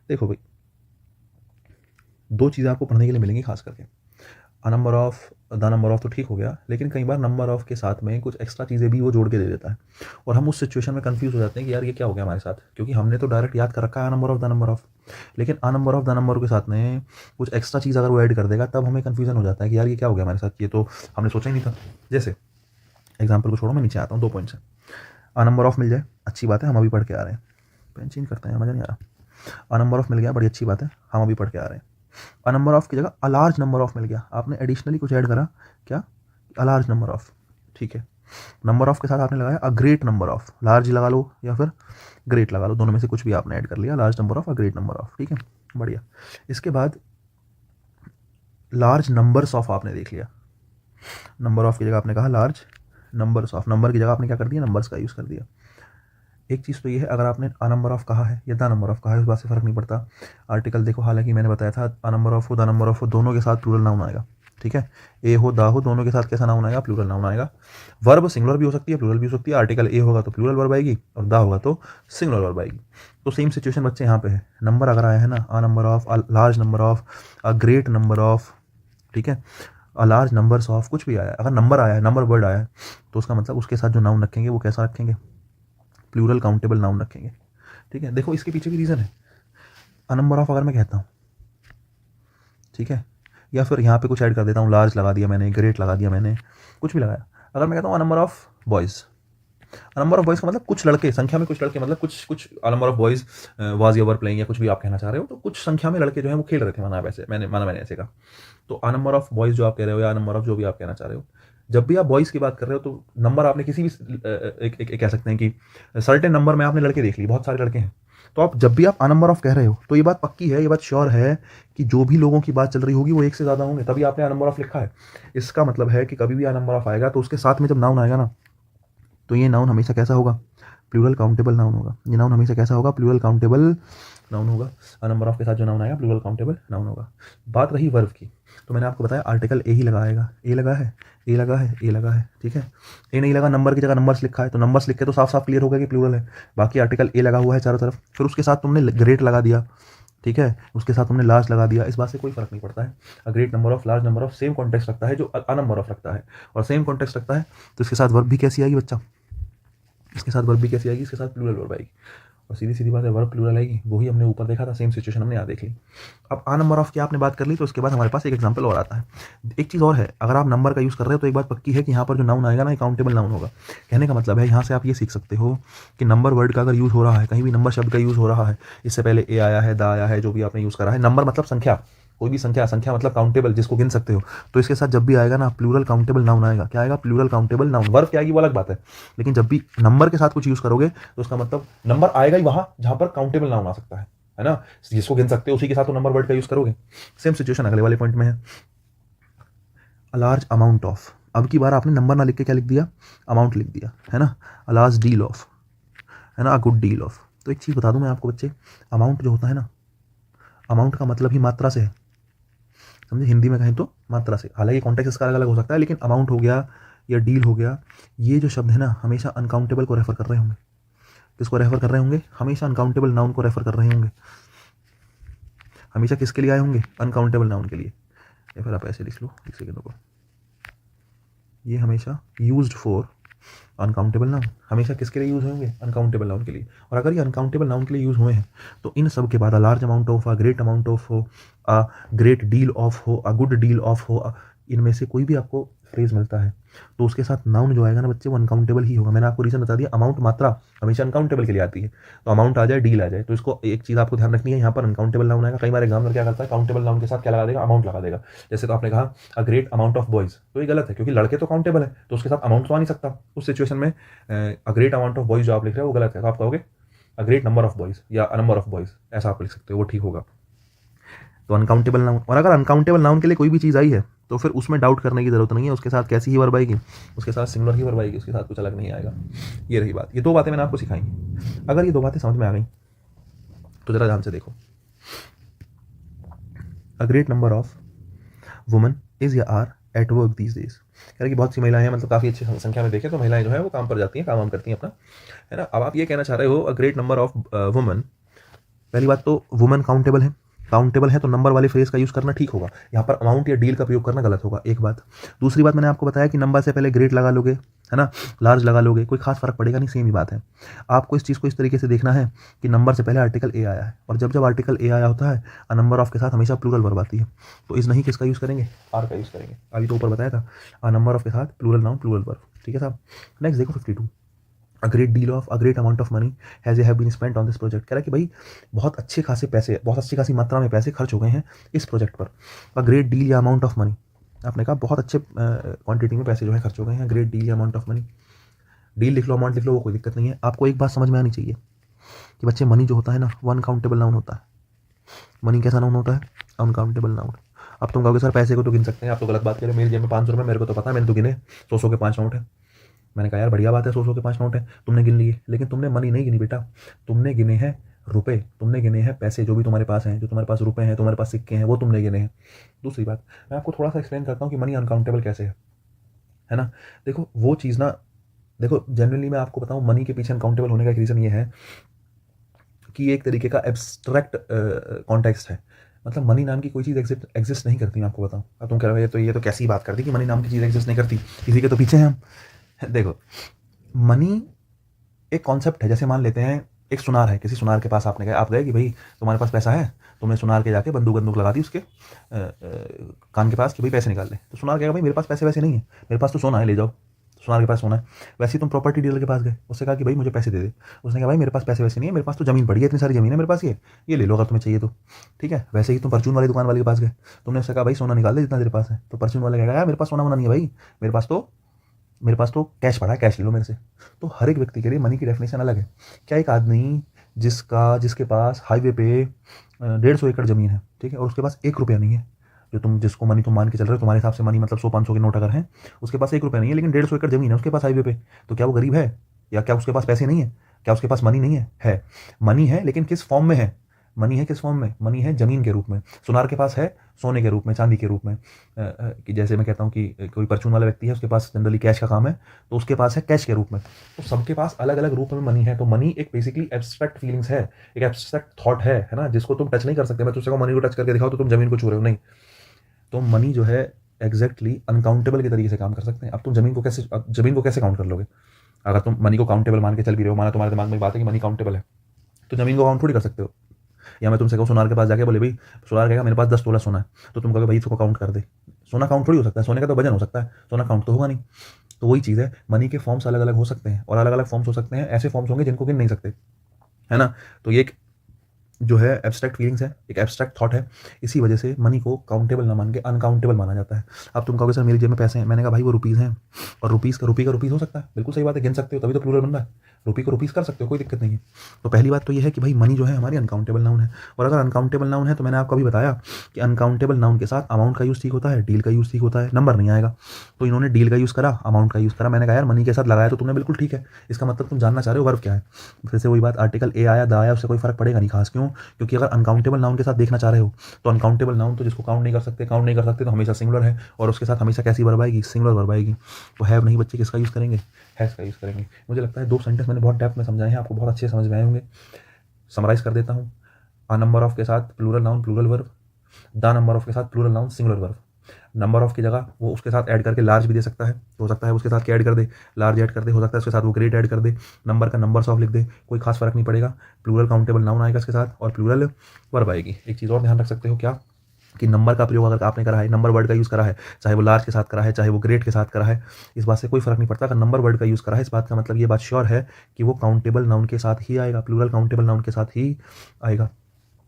देखो भाई, दो चीज़ें आपको पढ़ने के लिए मिलेंगी खास करके। अ number of, the number of तो ठीक हो गया, लेकिन कई बार नंबर ऑफ के साथ में कुछ एक्स्ट्रा चीज़ें भी वो जोड़ के दे देता है और हम उस सिचुएशन में कंफ्यूज हो जाते हैं कि यार ये क्या हो गया हमारे साथ, क्योंकि हमने तो डायरेक्ट याद कर रखा है number of the number of, लेकिन a number of the number के साथ में कुछ एक्स्ट्रा चीज़ अगर वो ऐड कर देगा तब हमें कन्फ्यूजन हो जाता है कि यार ये क्या हो गया हमारे साथ, ये तो हमने सोचा ही नहीं था। जैसे एग्जाम्पल को छोड़ो, मैं नीचे आता हूँ, 2 पॉइंट्स हैं। अ नंबर ऑफ मिल जाए, अच्छी बात है, हम अभी पढ़ के आ रहे हैं। पेन चेंज करते हैं, मज़ा नहीं आ रहा। अ नंबर ऑफ मिल गया, बड़ी अच्छी बात है, हम अभी पढ़ के आ रहे हैं। अ नंबर ऑफ की जगह अ लार्ज नंबर ऑफ मिल गया, आपने एडिशनली कुछ ऐड करा, क्या, अ लार्ज नंबर ऑफ, ठीक है। नंबर ऑफ के साथ आपने लगाया अ ग्रेट नंबर ऑफ, लार्ज लगा लो या फिर ग्रेट लगा लो, दोनों में से कुछ भी आपने ऐड कर लिया, large number of, a great number of, ठीक है, बढ़िया। इसके बाद लार्ज नंबर्स ऑफ आपने देख लिया, नंबर ऑफ की जगह आपने कहा लार्ज नंबर्स ऑफ, नंबर की जगह आपने क्या कर दिया, नंबर्स का यूज़ कर दिया। एक चीज़ तो ये है, अगर आपने अ नंबर ऑफ कहा है या द नंबर ऑफ कहा है, उस बात से फ़र्क नहीं पड़ता। आर्टिकल देखो, हालांकि मैंने बताया था अ नंबर ऑफ हो, द नंबर ऑफ हो, दोनों के साथ प्लूरल नाउन आएगा, ठीक है। ए हो, दा हो, दोनों के साथ कैसा नाउन आएगा, प्लूरल नाउन आएगा। वर्ब सिंगुलर भी हो सकती है, प्लूरल भी हो सकती है। आर्टिकल ए होगा तो प्लूरल वर्ब आएगी और दा होगा तो सिंगुलर वर्ब आएगी। तो सेम सिचुएशन बच्चे यहाँ पे है, नंबर अगर आया है ना, अ number of, a large number of, a great number of, ठीक है, अ लार्ज नंबर्स ऑफ, कुछ भी आया है, अगर नंबर आया है, नंबर वर्ड आया है, तो उसका मतलब उसके साथ जो नाउन रखेंगे वो कैसा रखेंगे, प्लूरल काउंटेबल नाउन रखेंगे, ठीक है। देखो इसके पीछे भी रीज़न है, अ नंबर ऑफ अगर मैं कहता हूँ, ठीक है, या फिर यहाँ पे कुछ ऐड कर देता हूँ, लार्ज लगा दिया मैंने, ग्रेट लगा दिया मैंने, कुछ भी लगाया। अगर मैं कहता हूँ अ number of boys, a number of boys का मतलब कुछ लड़के, संख्या में कुछ लड़के, मतलब कुछ कुछ अ नंबर ऑफ बॉयज़ वाज या वर प्लेइंग या कुछ भी आप कहना चाह रहे हो, तो कुछ संख्या में लड़के जो है वो खेल रहे थे, मैंने ऐसे कहा। तो अ नंबर ऑफ बॉयज़ जो आप कह रहे हो या नंबर ऑफ जो भी आप कहना चाह रहे हो, जब भी आप बॉयज़ की बात कर रहे हो तो नंबर आपने किसी भी एक कह सकते हैं कि सर्टेन नंबर में आपने लड़के देख लिए, बहुत सारे लड़के हैं, तो आप जब भी आप अ नंबर ऑफ कह रहे हो तो ये बात पक्की है, ये बात श्योर है कि जो भी लोगों की बात चल रही होगी वो एक से ज़्यादा होंगे, तभी आपने अ नंबर ऑफ लिखा है। इसका मतलब है कि कभी भी अ नंबर ऑफ आएगा तो उसके साथ में जब नाउन आएगा ना, तो ये नाउन हमेशा कैसा होगा, प्लूरल काउंटेबल नाउन होगा। ये नाउन हमेशा कैसा होगा, प्लूरल काउंटेबल नाउन होगा। अ नंबर ऑफ के साथ जो नाउन आएगा प्लूरल काउंटेबल नाउन होगा। बात रही वर्ब की, तो मैंने आपको बताया आर्टिकल ए ही लगाएगा, ए लगा है, ए लगा है, ए लगा है, ठीक है। ए नहीं लगा, नंबर की जगह नंबर्स लिखा है, तो नंबर्स लिख के तो साफ साफ क्लियर होगा कि प्लूरल है। बाकी आर्टिकल ए लगा हुआ है चारों तरफ, फिर उसके साथ तुमने ग्रेट लगा दिया, ठीक है, उसके साथ तुमने लार्ज लगा दिया, इस बात से कोई फर्क नहीं पड़ता है। अ great number of, large number of same context रखता है जो अ नंबर ऑफ रखता है, और सेम कॉन्टेक्स्ट रखता है तो इसके साथ वर्ब भी कैसी आएगी बच्चा, इसके साथ वर्ब भी कैसी आएगी, इसके साथ प्लूरल वर्ब आएगी, और सीधी सीधी बात है वर्ब प्लूरल आएगी, वही हमने ऊपर देखा था, सेम सिचुएशन हमने यहाँ देख ली। अब आ नंबर ऑफ की आपने बात कर ली, तो उसके बाद हमारे पास एक एग्जांपल और आता है। एक चीज़ और है, अगर आप नंबर का यूज़ कर रहे हो तो एक बात पक्की है कि यहाँ पर जो नाउन आएगा ना, काउंटेबल नाउन होगा। कहने का मतलब है यहाँ से आप ये सीख सकते हो कि नंबर वर्ड का अगर यूज़ हो रहा है, कहीं भी नंबर शब्द का यूज़ हो रहा है, इससे पहले ए आया है, दा आया है, जो भी आपने यूज़ करा है, नंबर मतलब संख्या, कोई भी संख्या, संख्या मतलब काउंटेबल, जिसको गिन सकते हो, तो इसके साथ जब भी आएगा ना प्लूरल काउंटेबल नाउन आएगा। क्या आएगा, प्लूरल काउंटेबल नाउन। वर्ब क्या आएगी वो अलग बात है, लेकिन जब भी नंबर के साथ कुछ यूज़ करोगे तो उसका मतलब नंबर आएगा ही वहां जहां पर काउंटेबल नाउन आ सकता है ना, जिसको गिन सकते हो उसी के साथ तो नंबर वर्ड का यूज़ करोगे। सेम सिचुएशन अगले वाले पॉइंट में है, अ लार्ज अमाउंट ऑफ, अब की बार आपने नंबर ना लिख के क्या लिख दिया, अमाउंट लिख दिया, है ना। अ लार्ज डील ऑफ, है ना, अ गुड डील ऑफ। तो एक चीज़ बता दूं मैं आपको बच्चे, अमाउंट जो होता है ना, अमाउंट का मतलब ही मात्रा से है, समझे, हिंदी में कहें तो मात्रा से। हालांकि कॉन्टेक्स्ट इसका अलग अलग हो सकता है, लेकिन अमाउंट हो गया या डील हो गया, ये जो शब्द है ना हमेशा अनकाउंटेबल को रेफर कर रहे होंगे। किसको रेफर कर रहे होंगे, हमेशा अनकाउंटेबल नाउन को रेफर कर रहे होंगे। हमेशा किसके लिए आए होंगे, अनकाउंटेबल नाउन के लिए। या फिर आप ऐसे लिख लो, एक सेकेंड को, ये हमेशा यूज्ड फॉर अनकाउंटेबल नाउन, हमेशा किसके लिए यूज़ होंगे, अनकाउंटेबल नाउन के लिए। और अगर ये अनकाउंटेबल नाउन के लिए यूज़ हुए हैं तो इन सब के बाद a large amount of, a great amount of हो, अ ग्रेट डील ऑफ हो, अ गुड डील ऑफ हो, इनमें से कोई भी आपको फ्रेज मिलता है तो उसके साथ नाउन जो आएगा ना बच्चे वो अनकाउंटेबल ही होगा। मैंने आपको रीज़न बता दिया, अमाउंट मात्रा हमेशा अनकाउंटेबल के लिए आती है, तो अमाउंट आ जाए, डील आ जाए, तो इसको एक चीज़ आपको ध्यान रखनी है, यहाँ पर अनकाउंटेबल नाउन आएगा। कई बार एग्जामिनर क्या करता है, काउंटेबल नाउन के साथ क्या लगा देगा, अमाउंट लगा देगा। जैसे तो आपने कहा अ ग्रेट अमाउंट ऑफ बॉयज़, तो ये गलत है क्योंकि लड़के तो काउंटेबल है, तो उसके साथ अमाउंट तो आ नहीं सकता। उस सिचुएशन में अ ग्रेट अमाउंट ऑफ बॉयज़ जो आप लिख रहे हो वो गलत है, तो आप कहोगे अ ग्रेट नंबर ऑफ बॉयज़ या अ नंबर ऑफ बॉयज़, ऐसा आप लिख सकते हो, वो ठीक होगा। तो अनकाउंटेबल नाउन, और अगर अनकाउंटेबल नाउन के लिए कोई भी चीज़ आई है तो फिर उसमें डाउट करने की जरूरत नहीं है, उसके साथ कैसी ही वर्ब आएगी, उसके साथ सिंगुलर ही वर्ब आएगी, उसके साथ कुछ अलग नहीं आएगा। ये रही बात, ये दो बातें मैंने आपको सिखाई। अगर ये दो बातें समझ में आ गई तो जरा ध्यान से देखो, a great number of woman is या are at work these days, कह रहे कि बहुत सी महिलाएं हैं, मतलब काफ़ी अच्छी संख्या में देखें तो महिलाएं जो है वो काम पर जाती हैं, काम वाम करती हैं अपना, है ना। अब आप ये कहना चाह रहे हो अ ग्रेट नंबर ऑफ वुमन पहली बात तो वुमेन काउंटेबल है, काउंटेबल है तो नंबर वाले फ्रेज का यूज़ करना ठीक होगा, यहाँ पर अमाउंट या डील का प्रयोग करना गलत होगा, एक बात। दूसरी बात, मैंने आपको बताया कि नंबर से पहले ग्रेट लगा लोगे, है ना, लार्ज लगा लोगे, कोई खास फर्क पड़ेगा नहीं, सेम ही बात है। आपको इस चीज़ को इस तरीके से देखना है कि नंबर से पहले आर्टिकल ए आया है, और जब जब आर्टिकल ए आया होता है अ नंबर ऑफ के साथ हमेशा प्लूरल वर्ब आती है, तो इस नहीं किसका यूज़ करेंगे, आर का यूज़ करेंगे। अभी तो ऊपर बताया था अ नंबर ऑफ के साथ प्लूरल नाउन प्लूरल वर्ब, ठीक है साहब। नेक्स्ट देखो 52, a great amount of money have been spent on this project. कह रहा है कि भाई बहुत अच्छे खासे पैसे, बहुत अच्छी खासी मात्रा में पैसे खर्च हो गए हैं इस प्रोजेक्ट पर। अ ग्रेट डील या अमाउंट ऑफ मनी, आपने कहा बहुत अच्छे क्वांटिटी में पैसे जो है खर्च हो गए हैं, ग्रेट डील या अमाउंट ऑफ मनी। डील लिख लो, अमाउंट लिख लो, वो कोई दिक्कत नहीं है। आपको एक बात समझ में आनी चाहिए कि बच्चे मनी जो होता है ना वो अनकाउंटेबल नाउन होता है। मनी कैसा नाउन होता है, अनकाउंटेबल नाउन। अब तुम कहोगे सर पैसे को तो गिन सकते हैं, आप तो गलत बात कर रहे हो, मेरी जेब में 500 रुपये, मेरे को तो पता है, मैंने तो गिने 100 के 5 नोट है। मैंने कहा यार बढ़िया बात है, 100 के 5 नोट है, तुमने गिन लिए, लेकिन तुमने मनी नहीं गिनी बेटा, तुमने गिने हैं रुपए, तुमने गिने हैं पैसे जो भी तुम्हारे पास हैं, जो तुम्हारे पास रुपए हैं, तुम्हारे पास सिक्के हैं, वो तुमने गिने हैं। दूसरी बात, मैं आपको थोड़ा सा एक्सप्लेन करता हूँ कि मनी अनकाउंटेबल कैसे है ना। देखो वो चीज़ ना, देखो जनरली मैं आपको बताऊँ, मनी के पीछे अनकाउंटेबल होने का एक रीज़न ये है कि एक तरीके का एब्स्ट्रैक्ट कॉन्टेक्स्ट है, मतलब मनी नाम की कोई चीज़ एग्जिस्ट नहीं करती। मैं आपको बताऊँ, अब तुम कह रहे हो ये तो कैसी बात कर दी कि मनी नाम की चीज़ एग्जिस्ट नहीं करती, इसी के तो पीछे हैं हम। देखो मनी एक कॉन्सेप्ट है, जैसे मान लेते हैं एक सुनार है, किसी सुनार के पास आपने गए, आप गए कि भाई तुम्हारे पास पैसा है, तुमने सुनार के जाके बंदूक लगा दी उसके कान के पास कि भाई पैसे निकाल ले, तो सुनार कहेगा भाई मेरे पास पैसे वैसे नहीं है, मेरे पास तो सोना है, ले जाओ। सुनार के पास सोना है। वैसे ही तुम प्रॉपर्टी डीलर के पास गए, उससे कहा कि भाई मुझे पैसे दे दे, उसने कहा भाई मेरे पास पैसे वैसे नहीं है, मेरे पास तो ज़मीन पड़ी है, इतनी सारी ज़मीन है मेरे पास, ये ले लो अगर तुम्हें चाहिए तो, ठीक है। वैसे ही तुम परचून वाली दुकान वाले के पास गए, तुमने उससे कहा भाई सोना निकाल दे जितना तेरे पास है, तो परचून वाले कहेगा यार मेरे पास सोना होना नहीं है भाई, मेरे पास तो कैश पड़ा है, कैश ले लो मेरे से। तो हर एक व्यक्ति के लिए मनी की डेफिनेशन अलग है। क्या एक आदमी जिसके पास हाईवे पे 150 एकड़ ज़मीन है, ठीक है, और उसके पास 1 रुपया नहीं है, जो तुम जिसको मनी तुम मान के चल रहे हो, तुम्हारे हिसाब से मनी मतलब 100-500 के नोट अगर हैं, उसके पास 1 रुपया नहीं है, लेकिन 150 एकड़ ज़मीन है उसके पास हाईवे पे, तो क्या वो गरीब है, या क्या उसके पास पैसे नहीं है, क्या उसके पास मनी नहीं है मनी है, लेकिन किस फॉर्म में है, मनी है किस फॉर्म में, मनी है ज़मीन के रूप में। सुनार के पास है सोने के रूप में, चांदी के रूप में, कि जैसे मैं कहता हूँ कि कोई परचून वाला व्यक्ति है, उसके पास जनरली कैश का काम है, तो उसके पास है कैश के रूप में। तो सबके पास अलग अलग रूप में मनी है। तो मनी एक बेसिकली एब्स्ट्रैक्ट फीलिंग्स है, एक एब्स्ट्रैक्ट थॉट है ना, जिसको तुम टच नहीं कर सकते। मैं तुझसे कहूँ मनी को टच करके दिखाओ तो तुम जमीन को छू रहे हो, नहीं। तो मनी जो है एग्जैक्टली अनकाउंटेबल के तरीके से काम कर सकते हैं। अब तुम जमीन को कैसे काउंट कर लोगे, अगर तुम मनी को काउंटेबल मान के चल भी रहे हो, माना तुम्हारे दिमाग में बात है कि मनी काउंटेबल है, तो जमीन को काउंट थोड़ी कर सकते हो। या मैं तुमसे कहूँ सुनार के पास जाके बोले भाई, सुनार कहेगा मेरे पास 10 तोला सोना है, तो तुम कहोगे भाई इसको काउंट कर दे। सोना काउंट थोड़ी हो सकता है, सोने का तो वजन हो सकता है, सोना काउंट तो होगा नहीं। तो वही चीज़ है, मनी के फॉर्म्स अलग अलग हो सकते हैं, और अलग अलग फॉर्म्स हो सकते हैं, ऐसे फॉर्म्स होंगे जिनको गिन नहीं सकते, है ना। तो ये एक जो है एब्स्ट्रैक्ट फीलिंग्स है, एक एब्स्ट्रैक्ट थॉट है, इसी वजह से मनी को काउंटेबल ना मान के अनकाउंटेबल माना जाता है। अब तुम कहोगे सर मेरी जेब में पैसे हैं, मैंने कहा भाई वो रुपीज़ हैं, और रुपीज़ का रुपीज़ हो सकता है, बिल्कुल सही बात है, गिन सकते हो, तभी तो प्लूरल बन रहा है, रुपी को रुपीज़ कर सकते हो, कोई दिक्कत नहीं है। तो पहली बात तो ये है कि भाई मनी जो है हमारी अनकाउंटेबल नाउन है, और अगर अनकाउंटेबल नाउन है तो मैंने आपको अभी बताया कि अनकाउंटेबल नाउन के साथ अमाउंट का यूज़ ठीक होता है, डील का यूज़ ठीक होता है, नंबर नहीं आएगा। तो इन्होंने डील का यूज़ करा, अमाउंट का यूज़ करा, मैंने कहा यार मनी के साथ लगाया तो तुमने बिल्कुल ठीक है, इसका मतलब तुम जानना चाह रहे हो वर्ब क्या है। फिर से वही बात, आर्टिकल ए आया द आया, उससे कोई फर्क पड़ेगा नहीं खास, क्यों, क्योंकि अगर अनकाउंटेबल नाउन के साथ देखना चाह रहे हो तो अनकाउंटेबल नाउन तो जिसको काउंट नहीं कर सकते तो हमेशा सिंगुलर है, और उसके साथ हमेशा कैसी वर्ब आएगी, सिंगुलर वर्ब आएगी। तो हैव नहीं बच्चे किसका यूज़ करेंगे, हैज़ का यूज़ करेंगे। मुझे लगता है 2 सेंटेंस मैंने बहुत डेप्थ में समझाए हैं, आपको बहुत अच्छे समझ में आए होंगे। समराइज कर देता हूँ, अ नंबर ऑफ के साथ plural noun plural verb, the number of के साथ plural noun singular verb. Number of की जगह वो उसके साथ ऐड करके लार्ज भी दे सकता है, तो हो सकता है उसके साथ क्या ऐड कर दे, लार्ज ऐड कर दे, हो सकता है उसके साथ वो ग्रेट ऐड कर दे, नंबर का नंबर्स ऑफ लिख दे, कोई खास फर्क नहीं पड़ेगा। प्लूरल काउंटेबल नाउन आएगा इसके साथ, और प्लूरल वर्ब आएगी। एक चीज़ और ध्यान रख सकते हो, क्या, कि नंबर का प्रयोग अगर आपने करा है, नंबर वर्ड का यूज़ करा है, चाहे वो लार्ज के साथ करा है, चाहे वो ग्रेट के साथ करा है, इस बात से कोई फर्क नहीं पड़ता। अगर नंबर वर्ड का यूज़ करा है, इस बात का मतलब ये बात श्योर है कि वो काउंटेबल नाउन के साथ ही आएगा, प्लूरल काउंटेबल नाउन के साथ ही आएगा।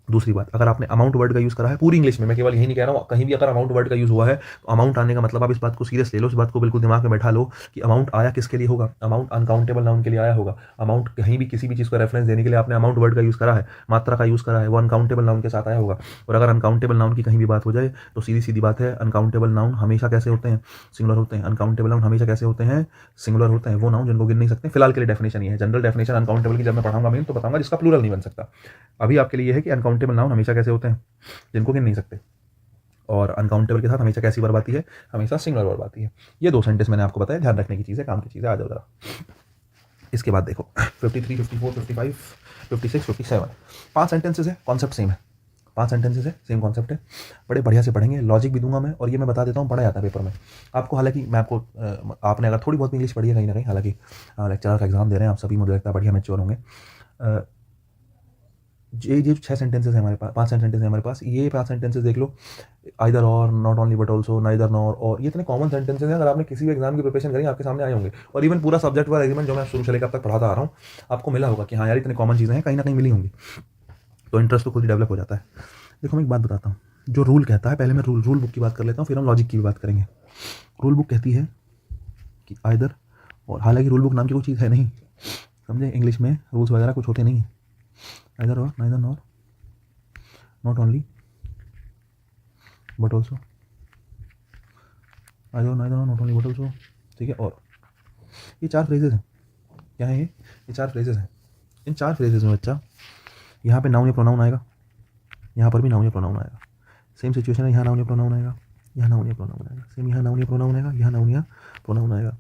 दूसरी बात, अगर आपने अमाउंट वर्ड का यूज़ करा है पूरी इंग्लिश में, मैं केवल यही नहीं कह रहा हूँ, कहीं भी अगर अमाउंट वर्ड का यूज़ हुआ है तो अमाउंट आने का मतलब आप इस बात को सीरियस ले लो, इस बात को बिल्कुल दिमाग में बैठा लो कि अमाउंट आया किसके लिए होगा, अमाउंट अनकाउंटेबल नाउन के लिए आया होगा। अमाउंट कहीं भी किसी भी चीज़ को रेफरेंस देने के लिए आपने अमाउंट वर्ड का यूज़ करा है, मात्रा का यूज़ करा है, वो अनकाउंटेबल नाउन के साथ आया होगा। और अगर अनकाउंटेबल नाउन की कहीं भी बात हो जाए तो सीधी सीधी बात है, अनकाउंटेबल नाउन हमेशा कैसे होते हैं, सिंगुलर होते हैं। अनकाउंटेबल नाउन हमेशा कैसे होते हैं, सिंगुलर होते हैं, वो नाउन जिनको गिन नहीं सकते। फिलहाल के लिए डेफिनेशन ये है, जनरल डेफिनेशन अनकाउंटेबल की जब मैं पढ़ाऊंगा मेन तो बताऊंगा जिसका प्लूरल नहीं बन सकता। अभी आपके लिए है कि अनकाउंटेबल नाउन हमेशा कैसे होते हैं, जिनको गिन नहीं सकते, और अनकाउंटेबल के साथ हमेशा कैसी वर्ब आती है, हमेशा सिंगुलर वर्ब आती है। ये 2 सेंटेंस मैंने आपको बताया, ध्यान रखने की चीज़ है, काम की चीज़ है। आ जाओ जरा इसके बाद देखो 53, 54, 55, 56, 57 5 सेंटेंसेस है, कॉन्सेप्ट सेम है, 5 सेंटेंसेस है, सेम कॉन्सेप्ट है। बड़े बढ़िया से पढ़ेंगे, लॉजिक भी दूंगा मैं, और ये मैं बता देता हूँ पढ़ा जाता है पेपर में आपको। हालांकि मैं आपको आपने अगर थोड़ी बहुत इंग्लिश पढ़ी है कहीं ना कहीं, हालांकि लेक्चरर का एग्जाम दे रहे हैं आप सभी, मुझे लगता है बढ़िया मैच्योर होंगे। ये जो 6 सेंटेंसेस है हमारे पास, 5 सेंटेंसेस है हमारे पास, ये 5 सेंटेंसेस देख लो, आइदर और, not only but also, neither nor और, ये इतने कॉमन सेंटेंसेस हैं, अगर आपने किसी भी एग्जाम की प्रिपरेशन करी आपके सामने आए होंगे। और इवन पूरा सब्जेक्ट वाला एग्रीमेंट जो मैं शुरू से लेकर अब तक पढ़ाता आ रहा हूँ, आपको मिला होगा कि हाँ यार इतने कॉमन चीज़ें हैं, कहीं ना कहीं मिली होंगी, तो इंटरेस्ट तो खुद ही डेवलप हो जाता है। देखो मैं एक बात बताता हूँ, जो रूल कहता है, पहले मैं रूल बुक की बात कर लेता हूँ, फिर हम लॉजिक की भी बात करेंगे। रूल बुक कहती है कि आइदर और, हालांकि रूल बुक नाम की कोई चीज़ है नहीं, समझे, इंग्लिश में रूल्स वगैरह कुछ होते नहीं हैं। आइदर और, neither nor, not only but also, either neither nor, not only but also, ठीक है। और ये 4 फ्रेजेस हैं, क्या है ये 4 फ्रेजेस हैं। इन 4 फ्रेजेस में बच्चा यहाँ पे नाउन या प्रोनाउन आएगा, यहाँ पर भी नाउन या प्रोनाउन आएगा, सेम सिचुएशन है, यहाँ नाउन या प्रोनाउन आएगा, यहाँ नाउन या प्रोनाउन आएगा, सेम यहाँ नाउन या प्रोनाउन आएगा, यहाँ नाउन या प्रोनाउन आएगा,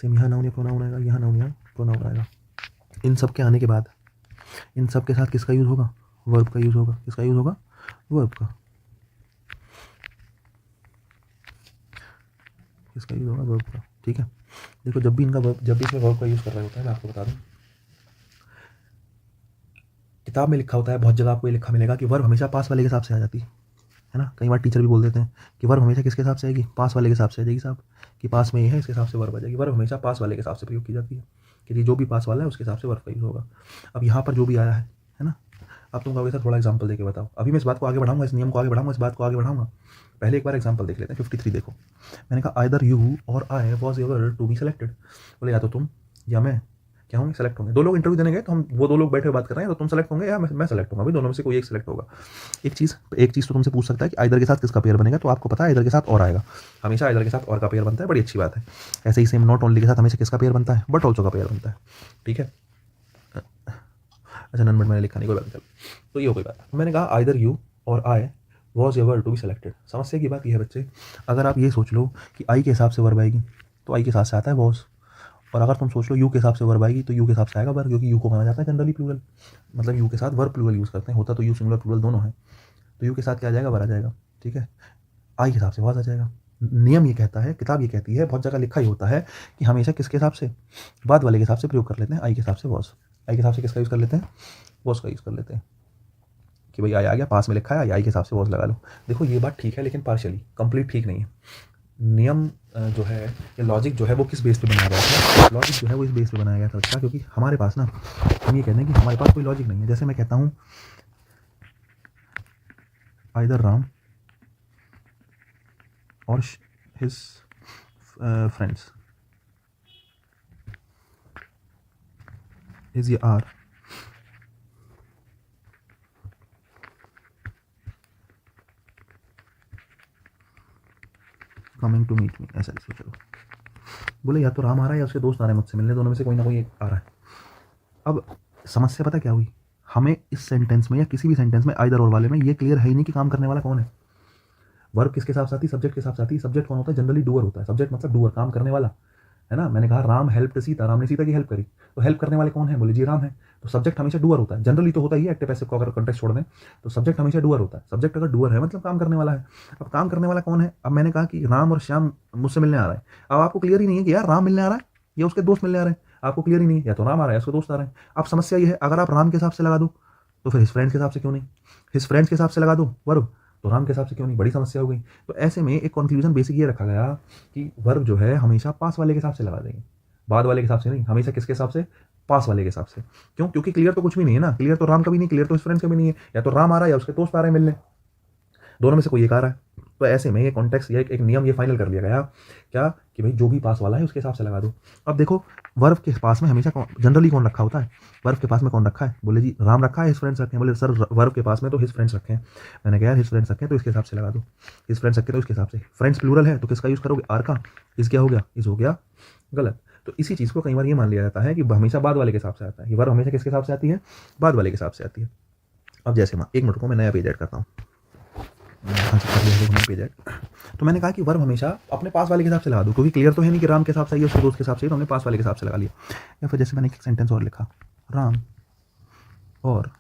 सेम यहाँ नाउन या प्रोनाउन आएगा, यहाँ नाउन या प्रोनाउन आएगा। इन सब के आने के बाद इन सब के साथ किसका यूज़ होगा, वर्ब का यूज़ होगा। किसका यूज़ होगा, वर्ब का। किसका यूज़ होगा, वर्ब का, ठीक है। देखो जब भी इसमें वर्ब का यूज़ कर रहे होता है, मैं आपको बता दूं, किताब में लिखा होता है, बहुत जगह आपको ये लिखा मिलेगा कि वर्ब हमेशा पास वाले के हिसाब से आ जाती है ना। कई बार टीचर भी बोल देते हैं कि वर्ब हमेशा किसके हिसाब से आएगी, पास वाले के हिसाब से आ जाएगी साहब, कि पास में ये है इसके हिसाब से वर्ब आ जाएगी। वर्ब हमेशा पास वाले के हिसाब से प्रयोग की जाती है, कि जो भी पास वाला है उसके हिसाब से वर्ब का यूज़ होगा। अब यहाँ पर जो भी आया है ना, अब तुम कहोगे सर थोड़ा एग्जाम्पल देके बताओ। अभी मैं इस बात को आगे बढ़ाऊंगा, इस नियम को आगे बढ़ाऊंगा, इस बात को आगे बढ़ाऊंगा। पहले एक बार एग्जाम्पल देख लेते हैं। 53 देखो, मैंने कहा आइदर यू और I was ever to be selected. बोले या तो तुम या मैं क्या होंगे, सेलेक्ट होंगे। 2 लोग इंटरव्यू देने गए, तो हम वो 2 लोग बैठे हुए बात कर रहे हैं, तो तुम सेलेक्ट होंगे या मैं सेलेक्ट होगा, भाई दोनों में से कोई एक सेलेक्ट होगा। एक चीज़ तो तुमसे पूछ सकता है कि आइदर के साथ किसका पेयर बनेगा, तो आपको पता है आइदर के साथ और आएगा, हमेशा आइदर के साथ और का पेयर बनता है, बड़ी अच्छी बात है। ऐसे ही सेम नॉट ओनली के साथ हमेशा किसका पेयर बनता है, बट ऑल्सो का पेयर बनता है, ठीक है। अच्छा नन बट मैंने लिखा नहीं, कोई बात नहीं, तो ये हो गई बात। मैंने कहा आइदर यू और I was ever to be selected. समस्या की बात यह है बच्चे, अगर आप ये सोच लो कि आई के हिसाब से वर्ब आएगी, तो आई के साथ से आता है वॉज, और अगर तुम सोच लो यू के हिसाब से वर्ब आएगी, तो यू के हिसाब से आएगा वर्ब, क्योंकि यू को माना जाता है जनरली प्लूरल, मतलब यू के साथ वर्ब प्लूरल यूज़ करते हैं, होता तो यू सिंगुलर प्लूरल दोनों है, तो यू के साथ क्या आ जाएगा, वर्ब आ जाएगा, ठीक है। आई के हिसाब से वॉज आ जाएगा। नियम ये कहता है, किताब ये कहती है, बहुत जगह लिखा ही होता है कि हमेशा किसके हिसाब से, बाद वाले के हिसाब से प्रयोग कर लेते हैं। आई के हिसाब से वॉज, आई के हिसाब से किसका यूज़ कर लेते हैं, वॉज का यूज़ कर लेते हैं, कि भाई आई आ गया, पास में लिखा है आई के हिसाब से वॉज लगा लो। देखो ये बात ठीक है, लेकिन पार्शियली, कंप्लीट ठीक नहीं है। नियम जो है, ये लॉजिक जो है वो किस बेस पे बनाया गया था, लॉजिक जो है वो इस बेस पे बनाया गया था अच्छा, क्योंकि हमारे पास ना, हम ये कहते हैं कि हमारे पास कोई लॉजिक नहीं है। जैसे मैं कहता हूँ आइदर राम और हिज फ्रेंड्स, इज ये are coming to meet me, ऐसा सोचो। बोले या तो राम आ रहा है या उसके दोस्त आ रहे हैं मुझसे मिलने, दोनों में से कोई ना कोई एक आ रहा है। अब समस्या पता क्या हुई, हमें इस सेंटेंस में या किसी भी सेंटेंस में आइदर और वाले में ये क्लियर है ही नहीं कि काम करने वाला कौन है। वर्ब किसके साथ आती है, सब्जेक्ट के साथ आती है। सब्जेक्ट कौन होता है, जनरली डूअर होता है। सब्जेक्ट मतलब डूअर, काम करने वाला, है ना। मैंने कहा राम हेल्प सीता, राम ने सीता की हेल्प करी, तो हेल्प करने वाले कौन है, बोले जी राम है। तो सब्जेक्ट हमेशा डूअर होता है, जनरली तो होता ही है, एक्टिव पैसिव को अगर कॉन्टेक्स्ट छोड़ दें तो सब्जेक्ट हमेशा डूअर होता है। सब्जेक्ट अगर डूअर है मतलब काम करने वाला है। अब काम करने वाला कौन है, अब मैंने कहा कि राम और श्याम मुझसे मिलने आ रहा है। अब आपको क्लियर ही नहीं है कि यार राम मिलने आ रहा है या उसके दोस्त मिलने आ रहे हैं, आपको क्लियर ही नहीं है, या तो राम आ रहा है या उसके दोस्त आ रहे हैं। अब समस्या ये है, अगर आप राम के हिसाब से लगा दो तो फिर हिज फ्रेंड्स के हिसाब से क्यों नहीं, हिज फ्रेंड्स के हिसाब से लगा दो वर्ब, तो राम के हिसाब से क्यों नहीं, बड़ी समस्या हो गई। तो ऐसे में एक कन्फ्यूजन बेसिक ये रखा गया कि वर्ब जो है हमेशा पास वाले के हिसाब से लगा देंगे, बाद वाले के हिसाब से नहीं, हमेशा किसके हिसाब से, पास वाले के हिसाब से। क्यों, क्योंकि क्लियर तो कुछ भी नहीं है ना, क्लियर तो राम का भी नहीं, क्लियर तो हिज फ्रेंड्स का भी नहीं है। या तो राम आ रहा है या उसके दोस्त आ रहे हैं मिलने, दोनों में से कोई एक आ रहा है। तो ऐसे में ये कॉन्टेक्स्ट, ये एक नियम ये फाइनल कर लिया गया क्या, कि भाई जो भी पास वाला है उसके हिसाब से लगा दो। अब देखो वर्ब के पास में हमेशा जनरली कौन रखा होता है, वर्ब के पास में कौन रखा है, बोले जी राम रखा है, हिज फ्रेंड्स रखे हैं। बोले सर वर्ब के पास में तो हिज फ्रेंड्स रखे हैं। मैंने कहा यार हिज फ्रेंड्स रखे हैं तो इसके हिसाब से लगा दो, हिज फ्रेंड्स रखे तो इसके हिसाब से। फ्रेंड्स प्लूरल है तो किसका यूज़ करोगे, आर का। इस क्या हो गया, इस हो गया गलत। तो इसी चीज़ को कई बार ये मान लिया जाता है कि हमेशा बाद वाले के हिसाब से आता है, ये वर्ब हमेशा किसके हिसाब से आती है, बाद वाले के हिसाब से आती है। अब जैसे एक मिनट को मैं नया पेज ऐड करता हूँ। कर लिया देखो पेज ऐड। तो मैंने कहा कि वर्ब हमेशा अपने पास वाले के हिसाब से लगा दो, क्योंकि क्लियर तो है नहीं कि राम के हिसाब से या उसके दोस्त के हिसाब से, तो हमने पास वाले के हिसाब से लगा लिया। या फिर जैसे मैंने एक सेंटेंस और लिखा, राम और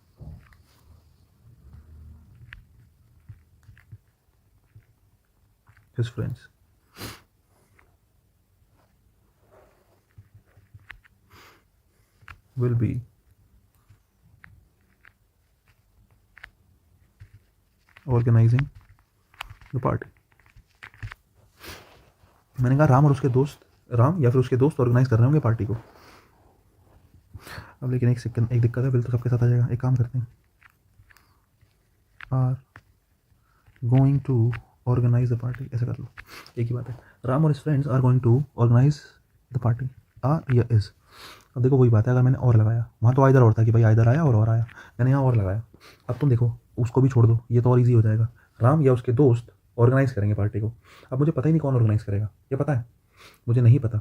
his friends will be organizing the party। मैंने कहा राम और उसके दोस्त, राम या फिर उसके दोस्त ऑर्गेनाइज कर रहे होंगे पार्टी को। अब लेकिन एक दिक्कत है, बिल तो सबके साथ आ जाएगा। एक काम करते हैं, are going to organise the party, ऐसा कर लो, एक ही बात है। राम और his friends are going to organise the party, are या इज। अब देखो वही बात है, अगर मैंने और लगाया, वहाँ तो आइदर और था कि भाई आइदर आया और आया, मैंने यहाँ और लगाया। अब तुम देखो उसको भी छोड़ दो, ये तो और ईजी हो जाएगा। राम या उसके दोस्त ऑर्गेनाइज करेंगे पार्टी को। अब मुझे पता ही नहीं कौन ऑर्गेनाइज करेगा, ये पता है मुझे नहीं पता,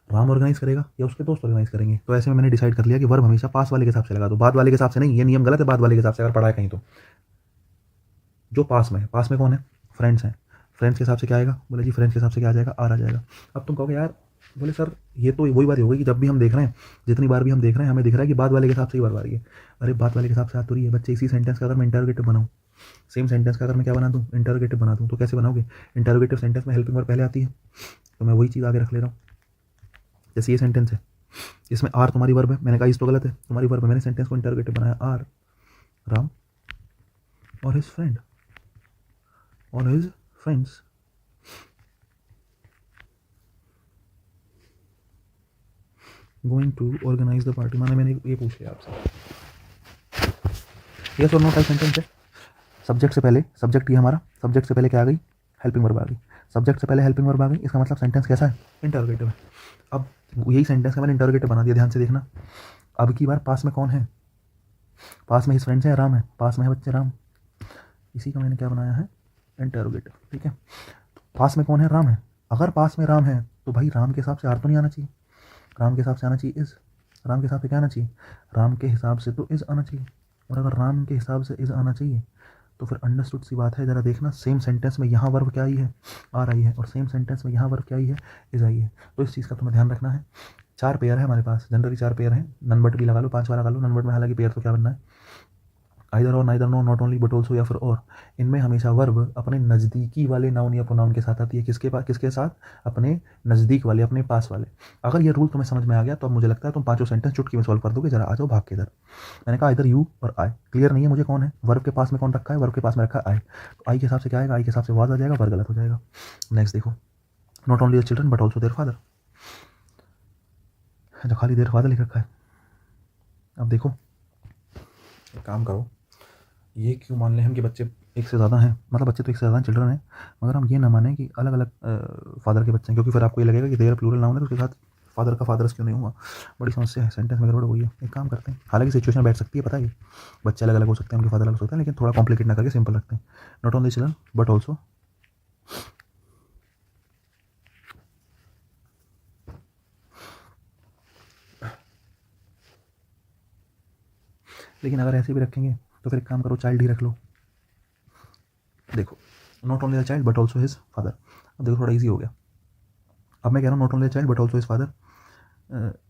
राम ऑर्गेनाइज करेगा या उसके दोस्त ऑर्गेनाइज करेंगे। तो ऐसे में मैंने डिसाइड कर लिया कि वर्ब हमेशा पास वाले के हिसाब से लगा दो, बाद वाले के हिसाब से नहीं। ये नियम गलत है, बाद वाले के हिसाब से अगर पढ़ा है कहीं तो। जो पास में है, पास में कौन है, फ्रेंड्स हैं, फ्रेंड्स के हिसाब से क्या आएगा, बोले जी फ्रेंड्स के हिसाब से क्या आ जाएगा, आर आ जाएगा। अब तुम कहोगे यार, बोले सर ये तो वही बात हो गई कि जब भी हम देख रहे हैं, जितनी बार भी हम देख रहे हैं, हमें दिख रहा है कि बाद वाले के हिसाब से ही वर्ब आ रही है। अरे बाद वाले के हिसाब से आ तो रही है बच्चे। इसी सेंटेंस का अगर मैं इंटरोगेटिव बनाऊँ, सेम सेंटेंस का अगर मैं क्या बना दूँ, इंटरोगेटिव बना दूँ, तो कैसे बनाओगे? इंटरोगेटिव सेंटेंस में हेल्पिंग वर्ब पहले आती है, तो मैं वही चीज़ आगे रख ले रहा हूँ। जैसे ये सेंटेंस है, इसमें आर तुम्हारी वर्ब है, मैंने कहा इस तो गलत है, तुम्हारी वर्ब है, मैंने सेंटेंस को इंटरोगेटिव बनाया, आर राम और हिज फ्रेंड और his friends going to organise the party. मैंने ये पूछ लिया आपसे, यस और नो टाइप सेंटेंस है। सब्जेक्ट से पहले, सब्जेक्ट ये हमारा, सब्जेक्ट से पहले क्या आ गई, हेल्पिंग वर्ब आ गई। सब्जेक्ट से पहले हेल्पिंग वर्ब आ गई, इसका मतलब सेंटेंस कैसा है, इंटरोगेटिव है। अब यही सेंटेंस का मैंने इंटरोगेटिव बना दिया, ध्यान से देखना। अब की बार पास में कौन है, पास में हिज फ्रेंड्स है, राम है, पास में है बच्चे राम, इसी का मैंने क्या बनाया है, इंटरोगेटिव। ठीक है, तो पास में कौन है, राम है। अगर पास में राम है तो भाई राम के हिसाब से आर तो नहीं आना चाहिए, राम के हिसाब से आना चाहिए इज, राम के हिसाब से क्या आना चाहिए, राम के हिसाब से तो इज आना चाहिए। और अगर राम के हिसाब से इज आना चाहिए तो फिर अंडरस्टूड सी बात है, ज़रा देखना, सेम सेंटेंस में यहाँ वर्ब क्या आई है, आर आई है, और सेम सेंटेंस में यहाँ वर्ब क्या आई है, इज आई है। तो इस चीज़ का तुम्हें ध्यान रखना है। 4 पेयर है हमारे पास, जनरली 4 पेयर हैं, नन बट भी लगा लो, 5 वाला लगा लो। नन बट में हालांकि पेयर तो क्या बनना है, आइदर और, neither, no, not only, but also, या फिर और। इनमें हमेशा वर्ब अपने नज़दीकी वाले नाउन या प्रोनाउन के साथ आती है। किसके पास, किसके साथ, अपने नज़दीक वाले, अपने पास वाले। अगर ये रूल तुम्हें समझ में आ गया तो अब मुझे लगता है तुम 5 सेंटेंस चुटकी में सॉल्व कर दोगे। जरा आ जाओ भाग के इधर। मैंने कहा इधर यू और आई, क्लियर नहीं है मुझे कौन है, वर्ब के पास में कौन रखा है, वर्ब के पास में रखा है आई, तो आई के हिसाब से क्या आएगा, आई के हिसाब से वाज आ जाएगा, वर्ब गलत हो जाएगा। नेक्स्ट देखो, not only the children but also their father, जो खाली देयर फादर लिख रखा है। अब देखो एक काम करो, ये क्यों मान लें हम कि बच्चे एक से ज़्यादा हैं, मतलब बच्चे तो एक से ज़्यादा चिल्ड्रन हैं, मगर हम ये ना माने कि अलग अलग फादर के बच्चे हैं, क्योंकि फिर आपको ये लगेगा कि देयर प्लूरल नाउन है तो उसके साथ फादर का फादर्स क्यों नहीं हुआ, बड़ी समस्या है, सेंटेंस में गड़बड़ हुई है। एक काम करते हैं, हालांकि सिचुएशन बैठ सकती है, पता है, बच्चे अलग अलग हो सकते हैं, उनके फादर अलग हो सकते हैं, लेकिन थोड़ा कॉम्प्लिकेट ना करके सिंपल रखते हैं। Not only children but also, लेकिन अगर ऐसे भी रखेंगे तो फिर एक काम करो, चाइल्ड ही रख लो। देखो not only the child but also his father, अब देखो थोड़ा ईजी हो गया। अब मैं कह रहा हूँ not only the child but also his father,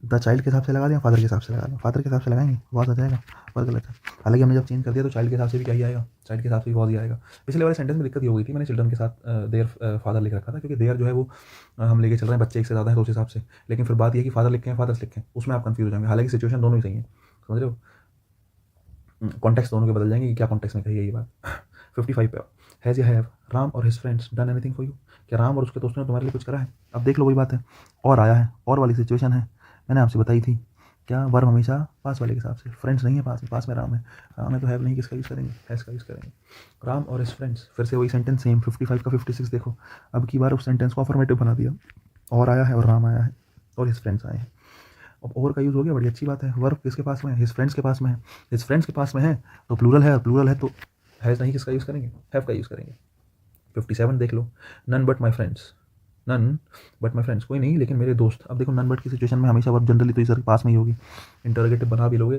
the child के हिसाब से लगा दें, फादर के हिसाब से लगा दें, फादर के हिसाब से लगाएंगे वाज आ जाएगा, पर गलत है। हालांकि हमने जब चेंज कर दिया तो चाइल्ड के हिसाब से भी क्या ही आएगा, चाइल्ड के हिसाब से भी वाज ही आएगा। पिछले वाले सेंटेंस में दिक्कत ये हो गई थी, मैंने चिल्ड्रन के साथ देयर फादर लिख रखा था, क्योंकि देयर जो है वो हम लेके चल रहे हैं बच्चे एक से ज़्यादा है तो उस हिसाब से, लेकिन फिर बात ये है कि फादर लिखे हैं, फादर्स लिखे हैं, उसमें आप कंफ्यूज हो जाएंगे। हालांकि सिचुएशन दोनों ही सही है, समझ रहे हो, कॉन्टेक्स्ट दोनों के बदल जाएंगे कि क्या कॉन्टेक्स्ट में कही है ये बात। 55 पे, हैज़ या हैव राम और his friends done anything for you, क्या राम और उसके दोस्तों ने तुम्हारे लिए कुछ करा है। अब देख लो वही बात है, और आया है, और वाली सिचुएशन है, मैंने आपसे बताई थी, क्या वर्ब हमेशा पास वाले के हिसाब से, फ्रेंड्स नहीं है पास में, पास में राम है, राम है तो हैव नहीं, किसका यूज़ करेंगे, हैज़ का यूज़ करेंगे। राम और हिज फ्रेंड्स, फिर से वही सेंटेंस सेम, 55 का 56 देखो, अब की बार उस सेंटेंस को अफर्मेटिव बना दिया, और आया है और राम आया है और हिज फ्रेंड्स आए हैं। अब और का यूज़ हो गया, बड़ी अच्छी बात है। वर्ब किसके पास में है, हिज फ्रेंड्स के पास में है, हिज फ्रेंड्स के पास में है तो प्लूरल है, प्लूरल है तो हैज़ नहीं, किसका यूज़ करेंगे, हैव का यूज़ करेंगे। 57 देख लो, none but my friends, none but my friends, कोई नहीं लेकिन मेरे दोस्त। अब देखो नन बट की सिचुएशन में हमेशा वर्ब जनरली तो इस पास में ही होगी, इंटरोगेटिव बना भी लोगे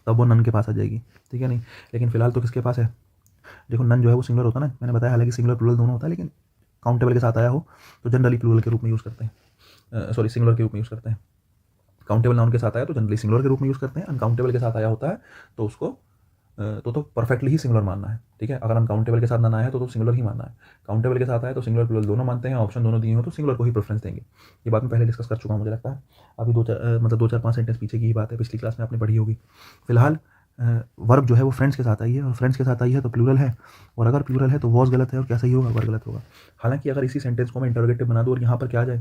तब वो नन के पास आ जाएगी, ठीक है नहीं, लेकिन फिलहाल तो किसके पास है, देखो नन जो है वो सिंगुलर होता है ना, मैंने बताया, हालांकि सिंगुलर प्लूरल दोनों होता है, लेकिन काउंटेबल के साथ आया हो तो जनरली प्लूरल के रूप में यूज़ करते हैं, सॉरी सिंगुलर के रूप में यूज़ करते हैं। काउंटेबल नाउन के साथ आया तो जनरली सिंगुलर के रूप में यूज़ करते हैं, अनकाउंटेबल के साथ आया होता है तो उसको तो परफेक्टली ही सिंगुलर मानना है, ठीक है। अगर अनकाउंटेबल के साथ ना आया है तो सिंगुलर ही मानना है। काउंटेबल के साथ आया तो सिंगुलर प्लूरल दोनों मानते हैं, ऑप्शन दोनों दिए हो तो सिंगुलर को ही प्रेफरेंस देंगे। ये बात मैं पहले डिस्कस कर चुका हूँ मुझे लगता है, अभी दो चार 5 सेंटेंस पीछे की ही बात है, पिछली क्लास में आपने पढ़ी होगी। फिलहाल वर्ब जो है वो फ्रेंड्स के साथ आई है, और फ्रेंड्स के साथ आई है तो प्लूरल है, और अगर प्लूरल है तो वॉज गलत है और क्या सही होगा, वर गलत होगा। हालांकि अगर इसी सेंटेंस को मैं इंटरोगेटिव बना दूँ और यहाँ पर क्या आ जाए,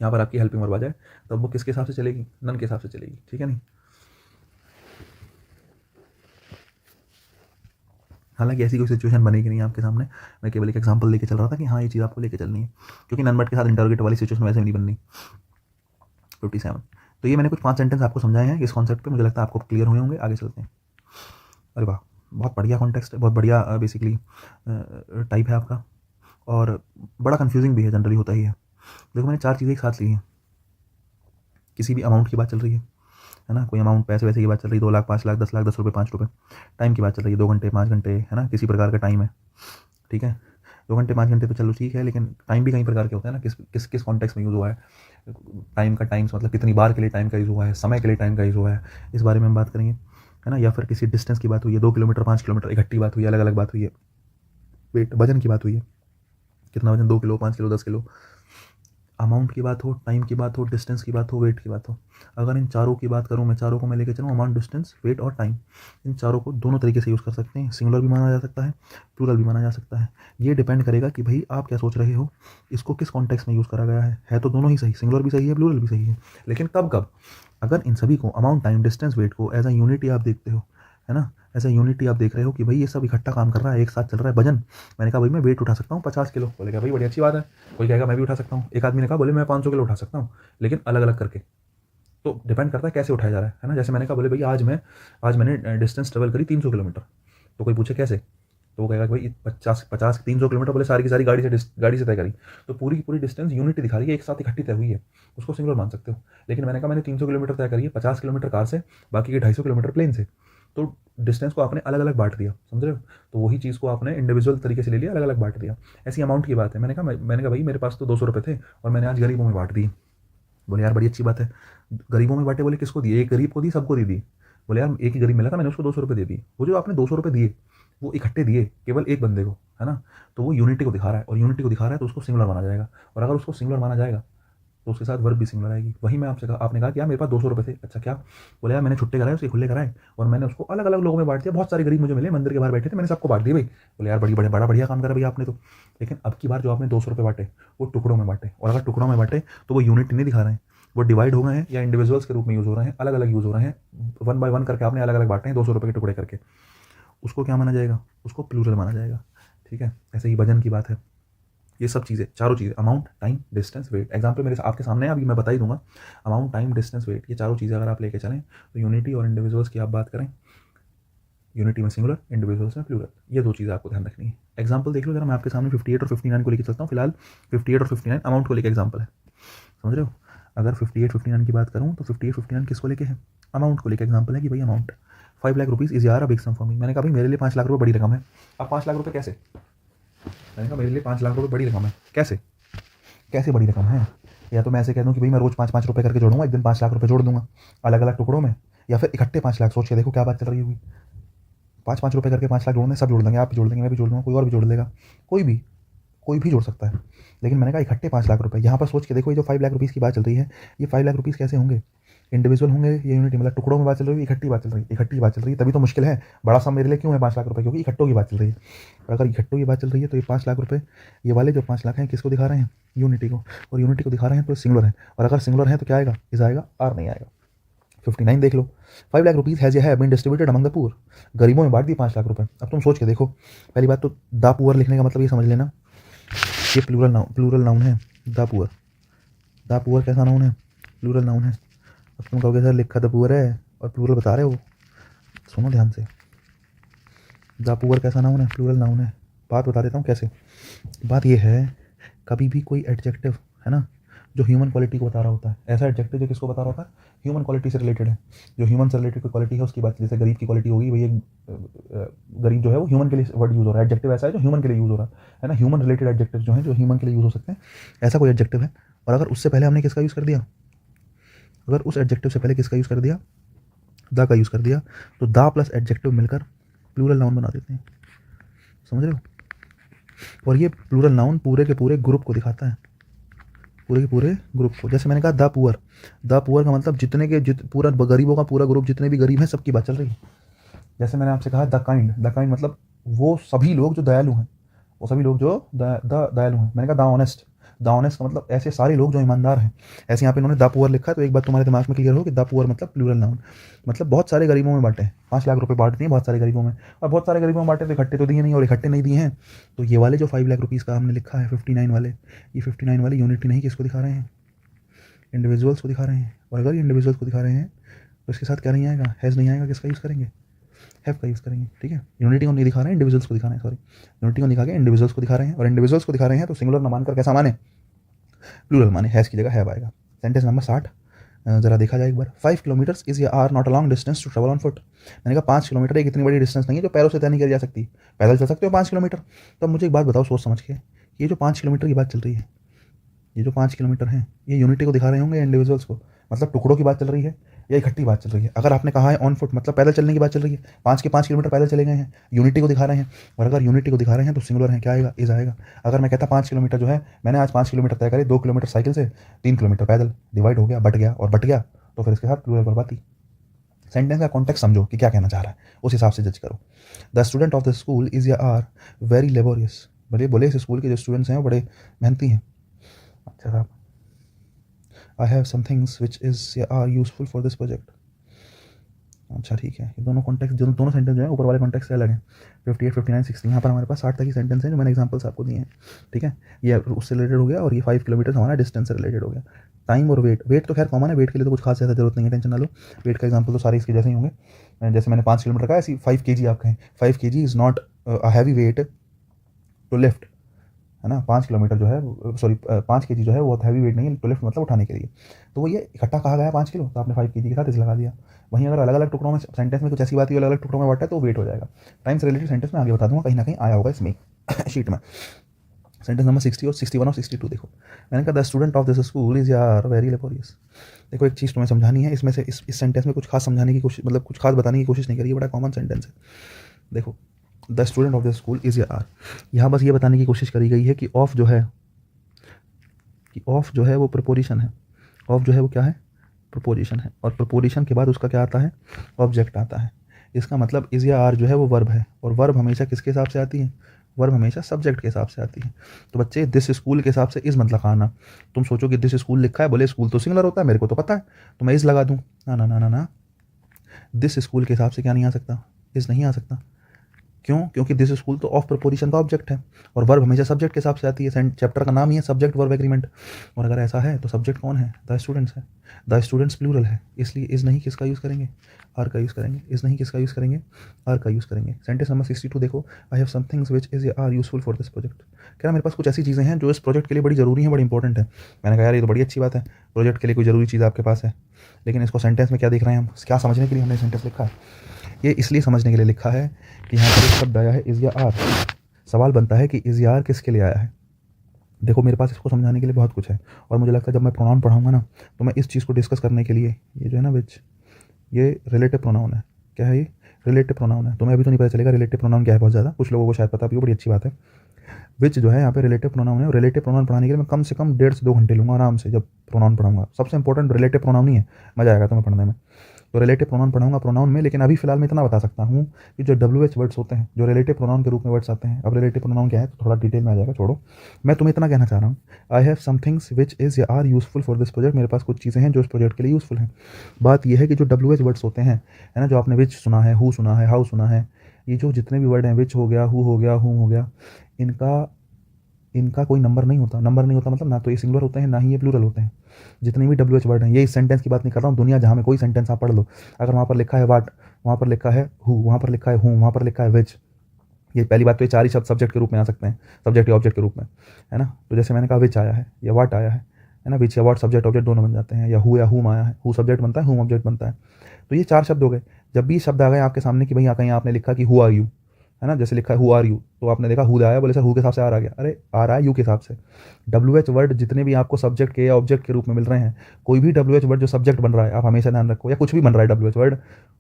यहाँ पर आपकी हेल्पिंग वर्ब आ जाए, तब वो किसके हिसाब से चलेगी, नन के हिसाब से चलेगी, ठीक है नहीं। हालांकि ऐसी कोई सिचुएशन बनेगी नहीं आपके सामने, मैं केवल एक एग्जांपल लेके चल रहा था कि हाँ ये चीज़ आपको लेके चलनी है, क्योंकि नन बट के साथ इंटरोगेटिव वाली सिचुएशन वैसे भी नहीं बननी। 57। तो ये मैंने कुछ 5 सेंटेंस आपको समझाए हैं इस कॉन्सेप्ट पे, मुझे लगता है आपको क्लियर हुए होंगे। आगे चलते हैं। अरे वाह, बहुत बढ़िया कॉन्टेक्स्ट है, बहुत बढ़िया बेसिकली टाइप है आपका, और बड़ा कन्फ्यूजिंग भी है, जनरली होता ही है। देखो मैंने 4 चीज़ें एक साथ ली हैं। किसी भी अमाउंट की बात चल रही है ना, कोई अमाउंट पैसे वैसे की बात चल रही है, 2 लाख 5 लाख 10 लाख 10 रुपये 5 रुपये। टाइम की बात चल रही है, 2 घंटे 5 घंटे, है ना, किसी प्रकार का टाइम है, ठीक है। 2 घंटे 5 घंटे तो चलो ठीक है, लेकिन टाइम भी कई प्रकार के होते हैं ना, किस किस किस कॉन्टेक्स्ट में यूज़ हुआ है टाइम का, टाइम्स मतलब कितनी बार के लिए टाइम का यूज़ हुआ है, समय के लिए टाइम का यूज़ हुआ है, इस बारे में हम बात करेंगे, है ना। या फिर किसी डिस्टेंस की बात हुई है, 2 किलोमीटर 5 किलोमीटर, इकट्ठी बात हुई है, अलग अलग बात हुई है। वेट वजन की बात हुई है, कितना वजन, 2 किलो 5 किलो 10 किलो। अमाउंट की बात हो, टाइम की बात हो, डिस्टेंस की बात हो, वेट की बात हो, अगर इन चारों की बात करूँ मैं, चारों को मैं लेके चलूँ, अमाउंट डिस्टेंस वेट और टाइम, इन चारों को दोनों तरीके से यूज़ कर सकते हैं। सिंगुलर भी माना जा सकता है, प्लूरल भी माना जा सकता है। ये डिपेंड करेगा कि भाई आप क्या सोच रहे हो, इसको किस कॉन्टेक्स्ट में यूज़ करा गया है तो दोनों ही सही, सिंगुलर भी सही है, प्लूरल भी सही है। लेकिन कब कब, अगर इन सभी को, अमाउंट टाइम डिस्टेंस वेट को एज अ यूनिटी आप देखते हो, है ना, ऐसा यूनिटी आप देख रहे हो कि भाई ये सब इकट्ठा काम कर रहा है, एक साथ चल रहा है। वजन, मैंने कहा भाई मैं वेट उठा सकता हूँ 50 किलो, बोलेगा भाई बड़ी अच्छी बात है। कोई कहेगा मैं भी उठा सकता हूँ, एक आदमी ने कहा बोले मैं 500 किलो उठा सकता हूँ, लेकिन अलग अलग करके। तो डिपेंड करता है कैसे उठाया जा रहा है ना। जैसे मैंने कहा बोले भाई आज मैंने डिस्टेंस ट्रेवल करी 300 किलोमीटर, तो कोई पूछे कैसे, तो वो कहेगा भाई 50 300 किलोमीटर, बोले सारी की सारी गाड़ी से तय करी, तो पूरी की पूरी डिस्टेंस यूनिटी दिखा रही है, एक साथ इकट्ठी तय हुई है, उसको सिंगुलर मान सकते हो। लेकिन मैंने कहा मैंने 300 किलोमीटर तय करी है, 50 किलोमीटर कार से, बाकी के 250 किलोमीटर प्लेन से, तो डिस्टेंस को आपने अलग अलग बांट दिया, समझ रहे हो। तो वही चीज़ को आपने इंडिविजुअल तरीके से ले लिया, अलग अलग बांट दिया। ऐसी अमाउंट की बात है, मैंने कहा भाई मेरे पास तो 200 रुपये थे और मैंने आज गरीबों में बांट दी। बोले यार बड़ी अच्छी बात है, गरीबों में बांटे, बोले किसको दिए, एक गरीब को दी, सबको दी। बोले यार एक ही गरीब मिला था, मैंने उसको 200 रुपये दे दिए। वो जो आपने 200 रुपये दिए वो इकट्ठे दिए केवल एक बंदे को, है ना, तो वो यूनिटी को दिखा रहा है, और यूनिटी को दिखा रहा है तो उसको सिंगुलर माना जाएगा। और अगर उसको सिंगुलर माना जाएगा तो उसके साथ वर्ब भी सिंगुलर आएगी। वही मैं आपसे कहा, आपने कहा कि यार मेरे पास 200 रुपये थे, अच्छा क्या, बोले यार मैंने छुट्टे कराए, उसके खुले कराए, और मैंने उसको अलग अलग लोगों में बांट दिया। बहुत सारे गरीब मुझे मिले, मंदिर के बाहर बैठे थे, मैंने सबको बांट दिए भाई। बोले यार बड़ा बढ़िया काम करा भाई आपने तो। लेकिन अब की बार जो आपने 200 रुपये बांटे वो टुकड़ों में बांटे, और अगर टुकड़ों में बांटे तो वो यूनिटी नहीं दिखा रहे हैं, वो डिवाइड हो गए हैं या इंडिविजुअल्स के रूप में यूज़ हो रहे हैं, अलग अलग यूज़ हो रहे हैं, 1 बाय 1 करके आपने अलग अलग बांटे हैं 200 रुपये के टुकड़े करके। उसको क्या माना जाएगा, उसको प्लूरल माना जाएगा, ठीक है। ऐसे ही वजन की बात है, ये सब चीज़ें, चारों चीज़ें, amount time distance weight, example मेरे आपके सामने है, अभी मैं बता ही दूंगा। अमाउंट टाइम डिस्टेंस वेट, ये चारों चीज़ें अगर आप लेके चलें तो यूनिटी और इंडिविजुअल्स की आप बात करें, यूनिटी में सिंगुलर, इंडिविजुअल्स में प्लूरल, ये 2 चीज़ें आपको ध्यान रखनी है। एग्जाम्पल देख लो जरा, मैं आपके सामने 58 और 59 को लेकर चलता हूँ। फिलहाल 58 और 59 अमाउंट को लेकर एग्जाम्पल है, समझ रहे हो। अगर 58 59 की बात करूँ तो 58 59 किसको लेके है, अमाउंट को लेकर एग्जाम्पल है कि भाई अमाउंट 5 लाख रुपीज़ इज़ यार a big some for me. मैंने कहा भाई मेरे लिए 5 लाख रुपये बड़ी रकम है। अब 5 लाख रुपये कैसे, मैंने कहा मेरे लिए 5 लाख रुपये बड़ी रकम है, कैसे कैसे बड़ी रकम है। या तो मैं ऐसे कह दूँ कि भाई मैं रोज़ 5 5 रुपये करके जोड़ूंगा, एक दिन 5 लाख रुपये जोड़ दूंगा अलग अलग टुकड़ों में, या फिर इकट्ठे 5 लाख। सोच के देखो क्या बात चल रही होगी, 5 5 रुपये करके 5 लाख जोड़ने, सब जोड़ देंगे, आप भी जोड़ देंगे, मैं भी जोड़ दूंगा, कोई और भी जोड़ लेगा, कोई भी जोड़ सकता है। लेकिन मैंने कहा इकट्ठे 5 लाख रुपये। यहाँ पर सोच के देखो, ये जो 5 लाख रुपीज़ की बात चल रही है, ये 5 लाख रुपीज़ कैसे होंगे, इंडिविजुअल होंगे, ये यूनिटी, मतलब टुकड़ों में बात चल रही है, इकट्ठी बात चल रही है, इकट्ठी बात चल रही है, तभी तो मुश्किल है। बड़ा सा मेरे लिए क्यों है 5 लाख रुपये, क्योंकि इकट्ठों की बात चल रही है। और अगर इकट्ठों की बात चल रही है तो ये 5 लाख रुपये, ये वाले जो 5 लाख हैं किसको दिखा रहे हैं, यूनिटी को, और यूनिटी को दिखा रहे हैं तो सिंगुलर है। और अगर सिंगुलर है तो क्या आएगा, इस आएगा, आर नहीं आएगा। 59 देख लो, 5 लाख रुपीज़ हैज़ है been distributed among the poor, गरीबों में बांट दी 5 लाख रुपये। अब तुम सोच के देखो, पहली बात तो द पुअर लिखने का मतलब ये समझ लेना, ये प्लूरल नाउन है, द पुअर कैसा नाउन है, प्लूरल नाउन है। अब तुम कहोगे सर लिखा द पुअर है और प्लूरल बता रहे हो, सुनो ध्यान से, द पुअर कैसा नाउन है, प्लूरल नाउन है। बात बता देता हूँ कैसे। बात ये है, कभी भी कोई एडजेक्टिव है ना जो ह्यूमन क्वालिटी को बता रहा होता है, ऐसा एडजेक्टिव जो किसको बता रहा होता है, ह्यूमन क्वालिटी से रिलेटेड है, जो ह्यूमन से रिलेटेड कोई क्वालिटी है उसकी बात, जैसे गरीब की क्वालिटी होगी, भैया गरीब जो है वो ह्यूमन के लिए वर्ड यूज़ हो रहा है, एडजेक्टिव ऐसा है जो ह्यूमन के लिए यूज़ हो रहा है ना, ह्यूमन रिलेटेड एडजेक्टिव जो है जो ह्यूमन के लिए यूज़ हो सकते हैं, ऐसा कोई एडजेक्टिव है। और अगर उससे पहले हमने किसका यूज़ कर दिया, अगर उस एडजेक्टिव से पहले किसका यूज़ कर दिया, द का यूज़ कर दिया, तो द प्लस एडजेक्टिव मिलकर प्लूरल नाउन बना देते हैं, समझ रहे हो। और ये प्लूरल नाउन पूरे के पूरे ग्रुप को दिखाता है, पूरे के पूरे ग्रुप को। जैसे मैंने कहा द पुअर, द पुअर का मतलब जितने के पूरा गरीबों का पूरा ग्रुप, जितने भी गरीब हैं सबकी बात चल रही है। जैसे मैंने आपसे कहा द काइंड, द काइंड मतलब वो सभी लोग जो दयालु हैं, वो सभी लोग जो दयालु हैं। मैंने कहा द ऑनेस्ट, द ऑनेस्ट का मतलब ऐसे सारे लोग जो ईमानदार हैं। ऐसे यहाँ पे इन्होंने द पुअर लिखा है, तो एक बात तुम्हारे दिमाग में क्लियर हो कि द पुअर मतलब प्लूरल नाउन, मतलब बहुत सारे गरीबों में बांटे हैं, 5 लाख रुपए बांट दिए बहुत सारे गरीबों में, और बहुत सारे गरीबों में बांटे तो इकट्ठे तो दिए नहीं, और इकट्ठे नहीं दिए हैं तो ये वाले जो 5 लाख रुपीज़ का हमने लिखा है 59 वाले, ये 59 वाले यूनिटी नहीं किसको दिखा रहे हैं, इंडिविजुअल्स को दिखा रहे हैं। और अगर ये इंडिविजुअल्स को दिखा रहे हैं तो इसके साथ क्या नहीं आएगा, हैज़ नहीं आएगा, किसका यूज़ करेंगे, हैव का यूज़ करेंगे, ठीक है। यूनिटी को नहीं दिखा रहे हैं, इंडिविजुअल्स को दिखा रहे हैं, सॉरी, यूनिटी को दिखा के इंडिविजुअल्स को दिखा रहे हैं, और इंडिविजुअल्स को दिखा रहे हैं तो सिंगुलर न मानकर कैसा माने, प्लूरल माने, हैज़ की जगह हैव आएगा। सेंटेंस नंबर 60 जरा देखा जाए एक बार। 5 किलोमीटर्स इज या are not a long distance to travel on foot. मैंने कहा 5 किलोमीटर एक इतनी बड़ी डिस्टेंस नहीं है जो पैरों से तय नहीं करी जा सकती, पैदल चल सकते हो 5 किलोमीटर। तो मुझे एक बात बताओ सोच समझ के, ये जो 5 किलोमीटर की बात चल रही है, ये जो 5 किलोमीटर है ये यूनिटी को दिखा रहे होंगे या इंडिविजुअल्स को, मतलब टुकड़ों की बात चल रही है या इकट्ठी बात चल रही है। अगर आपने कहा है ऑन फुट मतलब पैदल चलने की बात चल रही है, 5 के 5 किलोमीटर पैदल चले गए हैं, यूनिटी को दिखा रहे हैं, और अगर यूनिटी को दिखा रहे हैं तो सिंगुलर है, क्या आएगा, इज आएगा। अगर मैं कहता 5 किलोमीटर जो है मैंने आज 5 किलोमीटर तय करे, 2 किलोमीटर साइकिल से, 3 किलोमीटर पैदल, डिवाइड हो गया, बट गया और बट गया, तो फिर इसके साथ प्लूरल बर्बादी। सेंटेंस का कॉन्टेक्स्ट समझो कि क्या कहना चाह रहा है, उस हिसाब से जज करो। The student of the school is या आर वेरी लेबोरियस। बोले बोले इस स्कूल के जो स्टूडेंट्स हैं वो बड़े मेहनती हैं। अच्छा साहब, I have some things which is या are useful for this project. अच्छा ठीक है, ये दोनों कॉन्टेक्स्ट दोनों सेंटेंस जो है ऊपर वाले कॉन्टेक्स्ट से अलग हैं। 58, 59, 60 यहाँ पर हमारे पास 60 तक ही सेंटेंस हैं जो मैंने एग्जांपल्स आपको दिए हैं, ठीक है। ये उससे रिलेटेड हो गया, और ये 5 किलोमीटर हमारा डिस्टेंस से रिलेटेड हो गया। टाइम और वेट, वेट तो खैर कॉमन है, वेट के लिए तो कुछ खास ज़्यादा जरूरत नहीं है, टेंशन ना लो। वेट का एग्जाम्पल तो सारे इसके जैसे ही होंगे। जैसे मैंने 5 किलोमीटर का, ऐसी 5 kg आप कहें, 5 kg is not a heavy weight to lift, है ना। 5 किलोमीटर जो है, सॉरी 5 kg जो है वो हैवी वेट नहीं है टू लिफ्ट मतलब उठाने के लिए। तो वो ये इकट्ठा कहा गया है 5 किलो, तो आपने 5 kg के साथ इस लगा दिया। वहीं अगर अलग अलग टुकड़ों में सेंटेंस में कुछ ऐसी बात है अलग अलग टुकड़ों में बांटा है तो वेट हो जाएगा। टाइम से रिलेटेड सेंटेंस में आगे बता दूंगा, कहीं ना कहीं आया होगा इसमें शीट में। सेंटेंस नंबर 60 और 61 और 62 देखो। मैंने कहा the student of this school is यार वेरी लेबोरियस। देखो एक चीज़ तुम्हें समझानी है, इसमें से इस सेंटेंस में कुछ खास समझाने की कोशिश, मतलब कुछ खास बताने की कोशिश नहीं करी, बड़ा कॉमन सेंटेंस है। देखो the student of the school is या आर, यहाँ बस ये बताने की कोशिश करी गई है कि ऑफ जो है, कि ऑफ जो है वो प्रपोजिशन है। ऑफ जो है वो क्या है, प्रपोजिशन है, और प्रपोजिशन के बाद उसका क्या आता है, ऑब्जेक्ट आता है। इसका मतलब इज या आर जो है वो वर्ब है, और वर्ब हमेशा किसके हिसाब से आती है, वर्ब हमेशा सब्जेक्ट के हिसाब से आती है। तो बच्चे दिस स्कूल के हिसाब से इस मत लगाना। तुम सोचो कि दिस स्कूल लिखा है, बोले स्कूल तो सिंगुलर होता है, मेरे को तो पता है, तो मैं इस लगा दूँ, ना ना ना ना ना, दिस स्कूल के हिसाब से क्या नहीं आ सकता, इस नहीं आ सकता। क्यों, क्योंकि दिस स्कूल तो ऑफ प्रपोजिशन का ऑब्जेक्ट है, और वर्ब हमेशा सब्जेक्ट के हिसाब से आती है। चैप्टर का नाम ही है सब्जेक्ट वर्ब एग्रीमेंट, और अगर ऐसा है तो सब्जेक्ट कौन है, द स्टूडेंट्स है। द स्टूडेंट्स प्लूरल है, इसलिए इज नहीं किसका यूज़ करेंगे, आर का यूज़ करेंगे। इज नहीं किसका यूज़ करेंगे, आर का यूज़ करेंगे। सेंटेंस नंबर 62 देखो। I have some things which is are useful for this project. कह रहा मेरे पास कुछ ऐसी चीज़ें हैं जो इस प्रोजेक्ट के लिए बड़ी ज़रूरी हैं, बड़ी इंपॉर्टेंट है। मैंने कहा यार ये तो बड़ी अच्छी बात है, प्रोजेक्ट के लिए कोई ज़रूरी चीज़ आपके पास है, लेकिन इसको सेंटेंस में क्या देख रहे हैं हम, क्या समझने के लिए हमने सेंटेंस लिखा है। ये इसलिए समझने के लिए लिखा है कि यहाँ पर एक शब्द आया है इज या आर। सवाल बनता है कि इज या आर किसके लिए आया है। देखो मेरे पास इसको समझाने के लिए बहुत कुछ है, और मुझे लगता है जब मैं प्रोनाउन पढ़ाऊंगा ना तो मैं इस चीज़ को डिस्कस करने के लिए, ये जो है ना विच, ये रिलेटिव प्रोनाउन है। क्या है ये, रिलेटिव प्रोनाउन है। तुम्हें अभी तो नहीं पता चलेगा रिलेटिव प्रोनाउन क्या है, बहुत ज़्यादा कुछ लोगों को शायद पता भी हो, बड़ी अच्छी बात है। विच जो है यहाँ पे रिलेटिव प्रोनाउन है, और रिलेटिव प्रोनाउन पढ़ाने के लिए मैं कम से कम 1.5 से 2 घंटे लूँगा आराम से। जब प्रोनाउन पढ़ाऊंगा सबसे इंपॉर्टेंट रिलेटिव प्रोनाउन ही है, मज़ा आएगा तुम्हें पढ़ने में। तो रिलेटिव प्रोनाउन पढ़ाऊंगा प्रोनाउन में, लेकिन अभी फिलहाल मैं इतना बता सकता हूँ कि जो WH वर्ड्स होते हैं, जो रिलेटिव प्रोनाउन के रूप में वर्ड्स आते हैं, अब रिलेटिव प्रोनाउन क्या है तो थोड़ा डिटेल में आ जाएगा, छोड़ो। मैं तुम्हें इतना कहना चाह रहा हूँ, I have some things which is या are useful for this project. मेरे पास कुछ चीज़ें हैं जो इस प्रोजेक्ट के लिए यूजफुल हैं। बात यह है कि जो WH वर्ड्स होते हैं, है ना, जो आपने विच सुना है, हु सुना है, हाउ सुना है, ये जो जितने भी वर्ड हैं, विच हो गया, हु हो गया, हुम हो गया, इनका कोई नंबर नहीं होता। नंबर नहीं होता मतलब ना तो ये सिंगुलर होते हैं ना ही ये प्लूरल होते हैं। जितने भी WH वर्ड हैं, ये इस सेंटेंस की बात नहीं कर रहा हूँ, दुनिया जहाँ में कोई सेंटेंस आप पढ़ लो, अगर वहाँ पर लिखा है वाट, वहाँ पर लिखा है हु, वहाँ पर लिखा है हूँ, वहाँ पर लिखा है विच, ये पहली बात तो ये 4 ही शब्द सब्जेक्ट के रूप में आ सकते हैं, सब्जेक्ट या ऑब्जेक्ट के रूप में, है ना। तो जैसे मैंने कहा विच आया है या वाट आया है ना, विच या वाट सब्जेक्ट ऑब्जेक्ट दोनों बन जाते हैं, या हूम आया है, हु सब्जेक्ट बनता है, हूम ऑब्जेक्ट बनता है। तो ये 4 शब्द हो गए। जब भी शब्द आ गए आपके सामने कि भाई कहीं आपने लिखा कि हु आर यू, है ना, जैसे लिखा है हु आर यू, तो आपने देखा हु आया, बोले सर हु के हिसाब से आर आ गया, अरे आ रहा है यू के हिसाब से। WH वर्ड जितने भी आपको सब्जेक्ट के या ऑब्जेक्ट के रूप में मिल रहे हैं, कोई भी WH वर्ड जो सब्जेक्ट बन रहा है, आप हमेशा ध्यान रखो, या कुछ भी बन रहा है WH वर्ड,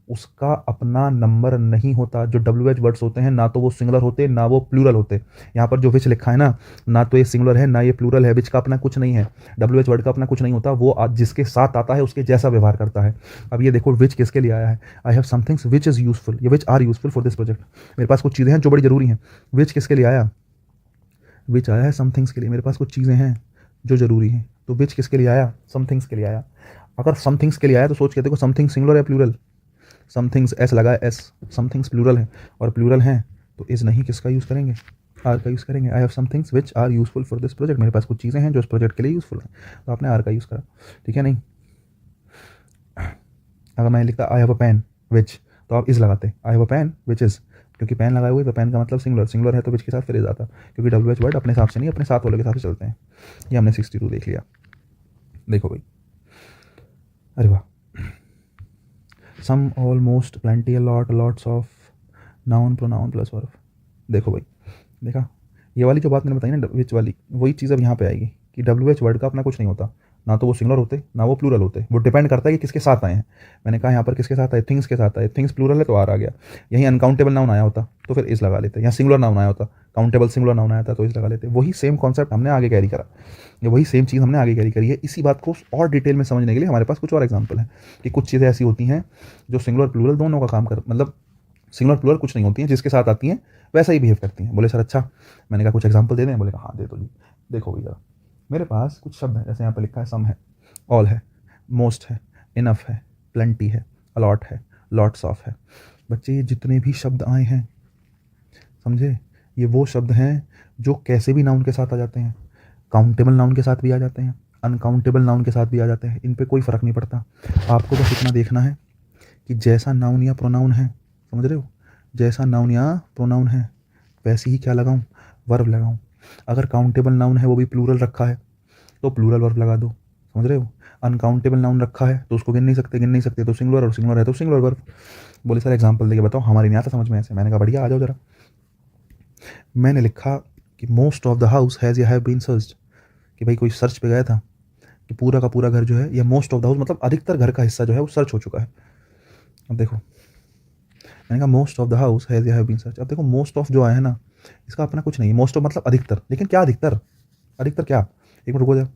उसका अपना नंबर नहीं होता। जो WH वर्ड्स होते हैं ना तो वो सिंगुलर होते ना वो प्लूरल होते। यहाँ पर जो विच लिखा है ना तो ये सिंगुलर है ना ये प्लूरल है। विच का अपना कुछ नहीं है, WH वर्ड का अपना कुछ नहीं होता, वो जिसके साथ आता है उसके जैसा व्यवहार करता है। अब ये देखो विच किसके लिए आया है, I have somethings which is useful, ये which are useful for this project. मेरे पास कुछ चीज़ें हैं जो बड़ी ज़रूरी हैं। विच किसके लिए आया, विच आया है समथिंग्स के लिए, मेरे पास कुछ चीज़ें हैं जो ज़रूरी हैं। तो विच किसके लिए आया, समथिंग्स के लिए आया। अगर समथिंग्स के लिए आया तो सोच के देखो समथिंग सिंगुलर है प्लूरल, समथिंग्स एस लगा है एस, समथिंग्स प्लूरल है और प्लूरल है तो इज़ नहीं किसका यूज़ करेंगे, आर का यूज़ करेंगे। I have somethings which are useful for this project, मेरे पास कुछ चीज़ें हैं जो इस प्रोजेक्ट के लिए यूज़फुल हैं, तो आपने आर का यूज़ करा, ठीक है नहीं। अगर मैं लिखता आई हैव अ पेन विच, तो आप इज़ लगाते, I have a pen which is, क्योंकि पेन लगाए हुए तो पेन का मतलब सिंगुलर, सिंगुलर है तो विच के साथ फिर इज़ आता, क्योंकि WH वर्ड अपने हिसाब से नहीं अपने साथ वालों के हिसाब से चलते हैं। ये हमने 62 देख लिया। देखो भाई, अरे वाह, some almost plenty a lot lots of noun pronoun plus verb. देखो भाई, देखा ये वाली जो बात मैंने बताई ना विच वाली, वही चीज़ अब यहाँ पे आएगी कि WH वर्ड का अपना कुछ नहीं होता, ना तो वो सिंगुलर होते ना वो प्लूरल होते, वो डिपेंड करता है कि किसके साथ आए हैं। मैंने कहा यहाँ पर किसके साथ आए, थिंग्स के साथ आए, थिंग्स प्लूरल है तो आर आ गया। यहीं अनकाउंटेबल नाउन आया होता तो फिर इस लगा लेते, यहाँ सिंगुलर नाउन आया होता, काउंटेबल सिंगुलर नाउन आया था तो इस लगा लेते। वही सेम कॉन्सेप्ट हमने आगे कैरी करा, ये वही सेम चीज़ हमने आगे कैरी करी है। इसी बात को और डिटेल में समझने के लिए हमारे पास कुछ और एग्जाम्पल हैं कि कुछ चीज़ें ऐसी होती हैं जो सिंगुलर प्लूरल दोनों का काम कर, मतलब सिंगुलर प्लूरल कुछ नहीं होती हैं, जिसके साथ आती हैं वैसा ही बिहेव करती हैं। बोले सर अच्छा, मैंने कहा कुछ एग्जाम्पल दे दें, बोले हाँ दे दो जी। देखो भैया, मेरे पास कुछ शब्द हैं, जैसे यहाँ पर लिखा है सम है, ऑल है, मोस्ट है, इनफ है, प्लेंटी है, अलॉट है, लॉट्स ऑफ है। बच्चे ये जितने भी शब्द आए हैं, समझे, ये वो शब्द हैं जो कैसे भी नाउन के साथ आ जाते हैं, काउंटेबल नाउन के साथ भी आ जाते हैं, अनकाउंटेबल नाउन के साथ भी आ जाते हैं, इन पे कोई फ़र्क नहीं पड़ता। आपको बस इतना देखना है कि जैसा नाउन या प्रोनाउन है, समझ रहे हो, जैसा नाउन या प्रोनाउन है वैसे ही क्या लगाऊं, वर्ब लगाऊं। अगर काउंटेबल नाउन है वो भी प्लूरल रखा है तो प्लूरल वर्ब लगा दो, समझ रहे हो। अनकाउंटेबल नाउन रखा है तो उसको गिन नहीं सकते तो सिंगुलर, और सिंगुलर है तो सिंगुलर वर्ब। बोले सर एग्जांपल देके बताओ, हमारी नहीं आता समझ में ऐसे। मैंने कहा बढ़िया, आ जाओ जरा। मैंने लिखा कि most of the house has या हैव बीन सर्च्ड, कि भाई कोई सर्च पे गया था कि पूरा का पूरा घर जो है, या मोस्ट ऑफ द हाउस मतलब अधिकतर घर का हिस्सा जो है वो सर्च हो चुका है। अब देखो, मैंने कहा most of the house has या हैव बीन सर्च। अब देखो मोस्ट ऑफ जो आया है ना, इसका अपना कुछ नहीं है, मोस्ट ऑफ मतलब अधिकतर, लेकिन क्या अधिकतर, अधिकतर क्या, एक मिनट रुको जा,